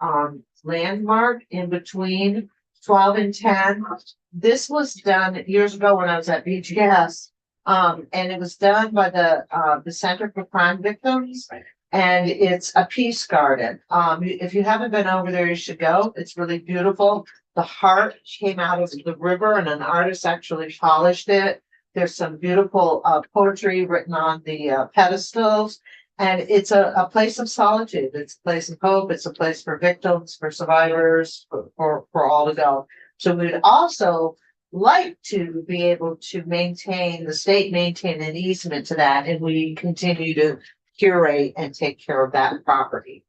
landmark in between 12 and 10. This was done years ago when I was at BGS. And it was done by the Center for Crime Victims. And it's a peace garden. If you haven't been over there, you should go. It's really beautiful. The heart came out of the river and an artist actually polished it. There's some beautiful poetry written on the pedestals. And it's a place of solitude. It's a place of hope. It's a place for victims, for survivors, for all to go. So we'd also like to be able to maintain an easement to that, and we continue to curate and take care of that property.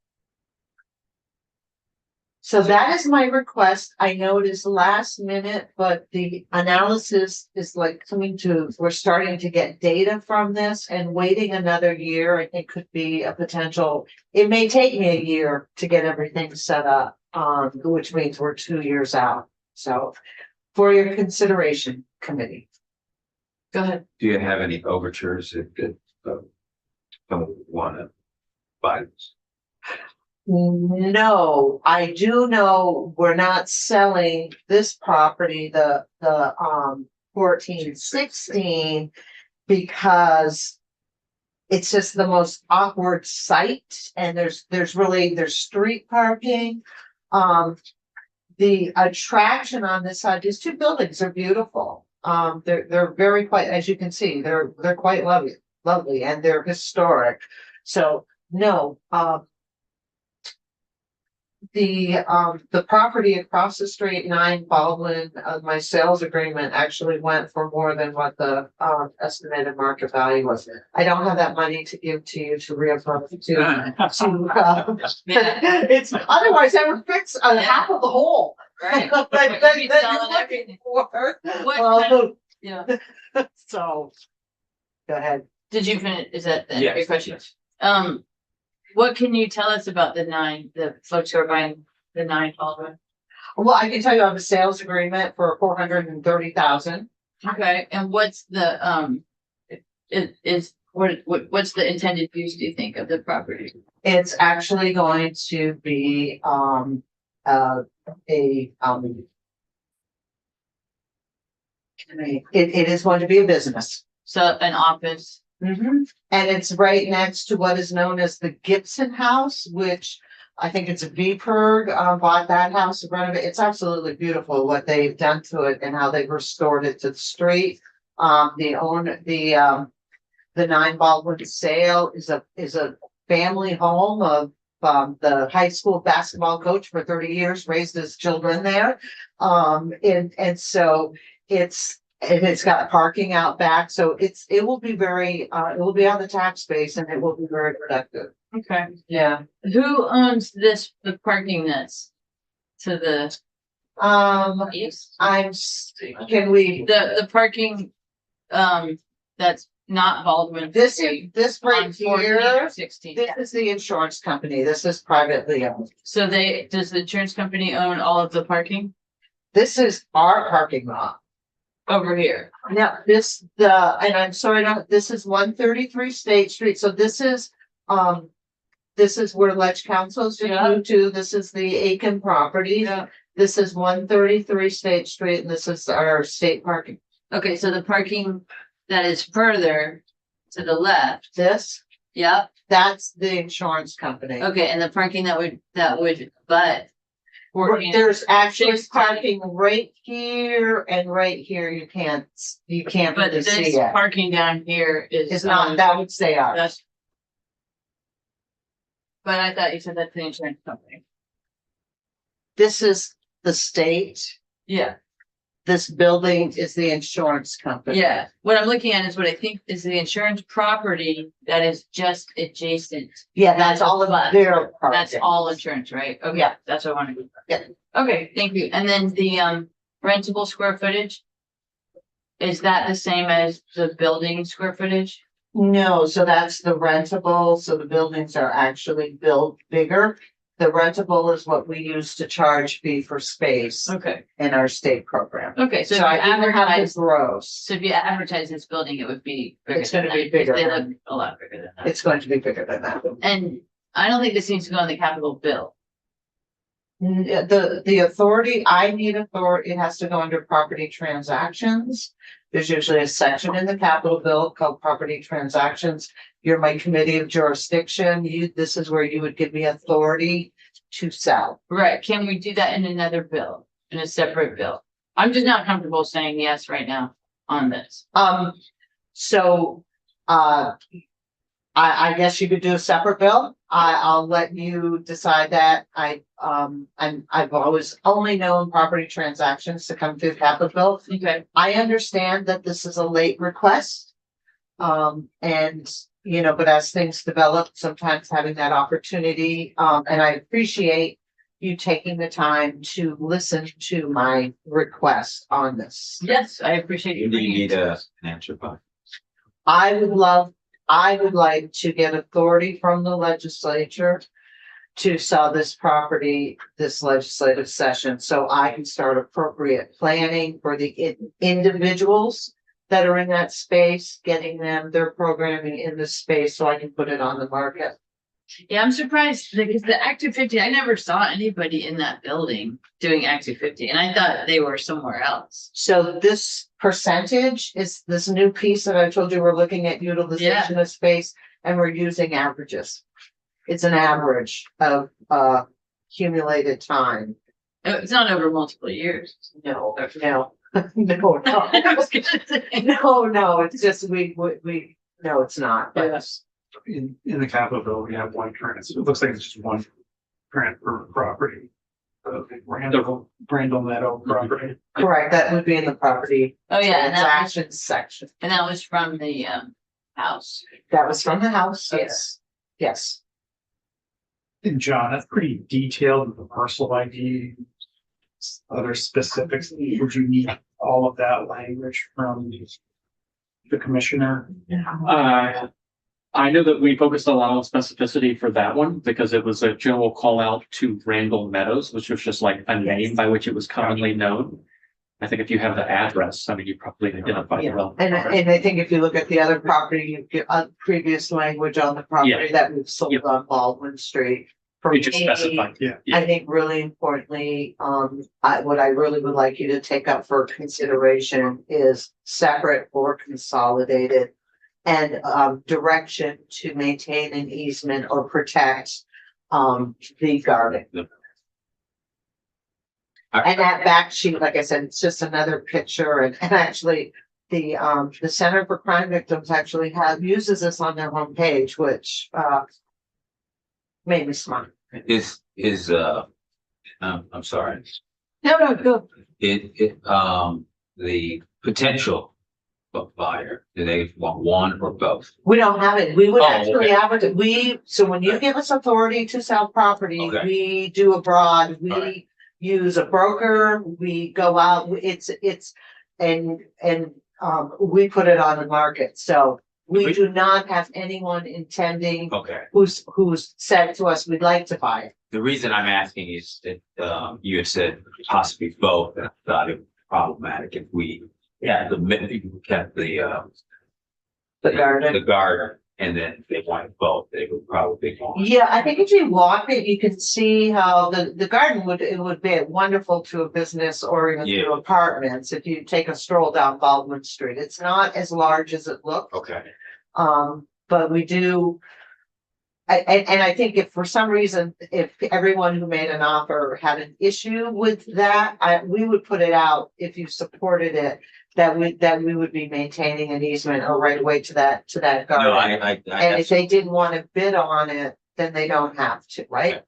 So that is my request. I know it is last minute, but the analysis is like we're starting to get data from this, and waiting another year, I think, could be a potential. It may take me a year to get everything set up, which means we're 2 years out. So for your consideration, committee. Go ahead. Do you have any overtures if don't want to buy this? No, I do know we're not selling this property, the 1416, because it's just the most awkward site, and there's street parking. The attraction on this side, these two buildings are beautiful. They're very quite, as you can see, they're quite lovely, and they're historic. So no, the property across the street, 9 Baldwin, my sales agreement actually went for more than what the estimated market value was. I don't have that money to give to you to reaffirm it's otherwise I would fix half of the hole. Right. that You'd be you're selling looking everything. for. What kind of- Yeah. So go ahead. Did you finish? Is that the Yes, your question? yes. What can you tell us about the folks who are buying the 9 Baldwin? Well, I can tell you I have a sales agreement for 430,000. Okay, and what's the what's the intended use, do you think, of the property? It's actually going to be it is going to be a business. So an office. And it's right next to what is known as the Gibson House, which I think it's a VPERG bought that house and renovated. It's absolutely beautiful what they've done to it and how they've restored it to the street. The 9 Baldwin sale is a family home of the high school basketball coach for 30 years, raised his children there. And so it's got parking out back, so it will be very, it will be on the tax base and it will be very productive. Okay. Yeah. Who owns the parking that's to the Yes. Can we, The parking, that's not Baldwin. this, Street this on right 14 or here, 16. this is the insurance company. This is privately owned. So does the insurance company own all of the parking This is our parking lot. over here? Now, and I'm sorry, this is 133 State Street. So this is where Ledge Council's Yeah. moved to. This is the Aiken property. Yeah. This is 133 State Street, and this is our state parking. Okay, so the parking that is further to the left, This, yep, that's the insurance company. okay, and the parking that would, but. 14 There's actually 16. parking right here and right here. You can't But really this see it. parking down here is. It's not, that would say ours. That's. But I thought you said that's the insurance company. This is the state. Yeah, This building is the insurance company. yeah. What I'm looking at is what I think is the insurance property that is just adjacent. Yeah, that's all of their parking. That's all insurance, right? Okay, Yeah. that's what I wanted. Yeah. Okay, thank you. And then the rentable square footage? Is that the same as the building square footage? No, so that's the rentable, so the buildings are actually built bigger. The rentable is what we use to charge fee for space Okay, in our state program. okay, so if So you I even have advertise, this gross. so if you advertise this building, it would be bigger It's gonna than be that, because bigger they than- look a lot bigger than that. It's going to be bigger than that. And I don't think this needs to go on the capital bill. The authority, I need authority, it has to go under property transactions. There's usually a section in the capital bill called property transactions. You're my committee of jurisdiction. This is where you would give me authority to sell. Right, can we do that in another bill, in a separate bill? I'm just not comfortable saying yes right now on this. So, I guess you could do a separate bill. I'll let you decide that. I've always only known property transactions to come through capital bill. Okay, I understand that this is a late request. And, but as things develop, sometimes having that opportunity, and I appreciate you taking the time to listen to my request on this. yes, I appreciate you Do you bringing need it to a, us. an answer by? I would like to get authority from the legislature to sell this property this legislative session, so I can start appropriate planning for the individuals that are in that space, getting them their programming in the space so I can put it on the market. Yeah, I'm surprised because the Active 50, I never saw anybody in that building doing Active 50 and I thought they were somewhere else. So this percentage is this new piece that I told you, we're looking at utilization of space and we're using averages. It's an average of accumulated time. Oh, it's not over multiple years. No, no, no, I was gonna say. no, it's just, no, it's not. But Yes. In the capital bill, we have one grant. So it looks like it's just one grant per property. The Brandle Meadow property. correct, that would be in the property Oh, yeah, and transactions section. that was from the house. That was from the house, yes, yes. And John, that's pretty detailed with the parcel ID. Other specifics. Would you need all of that language from the commissioner? I know that we focused a lot on specificity for that one because it was a general call out to Randall Meadows, which was just like a name by which it was commonly known. I think if you have the address, I mean, you probably identify the Yeah, relevant. and property. I think if you look at the other property, you get previous language on the property that we've sold Yep. on Baldwin Street. For It just me, specified, yeah. I think really importantly, what I really would like you to take up for consideration is separate or consolidated. And direction to maintain an easement or protect the garden. And that back sheet, like I said, it's just another picture and actually the Center for Crime Victims actually uses this on their homepage, which made me smile. I'm sorry, No, go. the potential buyer, do they want one or both? We don't have it. We would Oh, actually okay. advertise, so when you give us authority to sell property, Okay. we do abroad, Alright. use a broker, we go out, we put it on the market, so we do not have anyone intending Okay, who's said to us, we'd like to buy it. the reason I'm asking is that, you had said possibly both, and I thought it was problematic if we. Yeah. Kept the garden. The garden, and then if they wanted both, they would probably want. Yeah, I think if you walk it, you can see how the garden would be wonderful to a business or even to apartments. If you take a stroll down Baldwin Street, it's not as large as it looks. Okay, But we do. And I think if for some reason, if everyone who made an offer had an issue with that, we would put it out if you supported it. That we would be maintaining an easement or right away to that garden. no, I. And if they didn't want to bid on it, then they don't have to, right?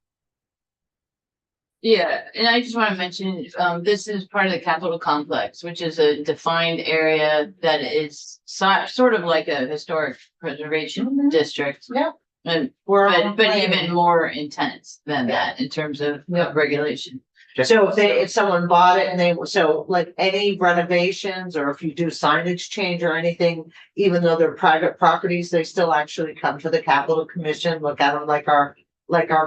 Yeah, and I just want to mention, this is part of the Capitol Complex, which is a defined area that is sort of like a historic preservation district. Yeah. And, We're but even more intense than that in terms of Yeah. regulation. So if someone bought it and so like any renovations or if you do signage change or anything, even though they're private properties, they still actually come to the Capitol Commission, look at them like our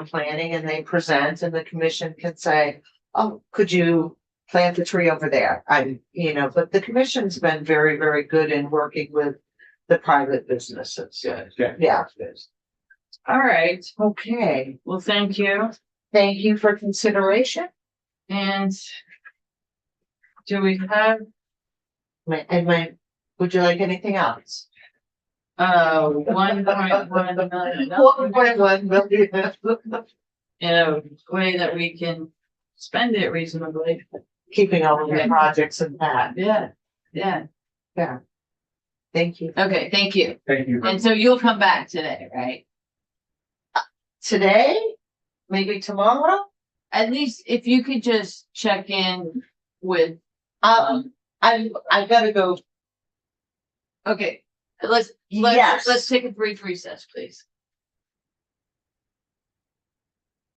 planning, and they present, and the commission can say, oh, could you plant a tree over there? But the commission's been very, very good in working with the private businesses. Yeah. All right, Okay, well, thank you. thank you for consideration. And do we have, Would you like anything else? 1.1 million? 1.1 million. In a way that we can spend it reasonably. Keeping all of the projects in that. Yeah, yeah. Thank you. Okay, thank you. Thank you. And so you'll come back today, right? Today, maybe tomorrow? At least if you could just check in with, I gotta go. okay, let's Yes. take a brief recess, please.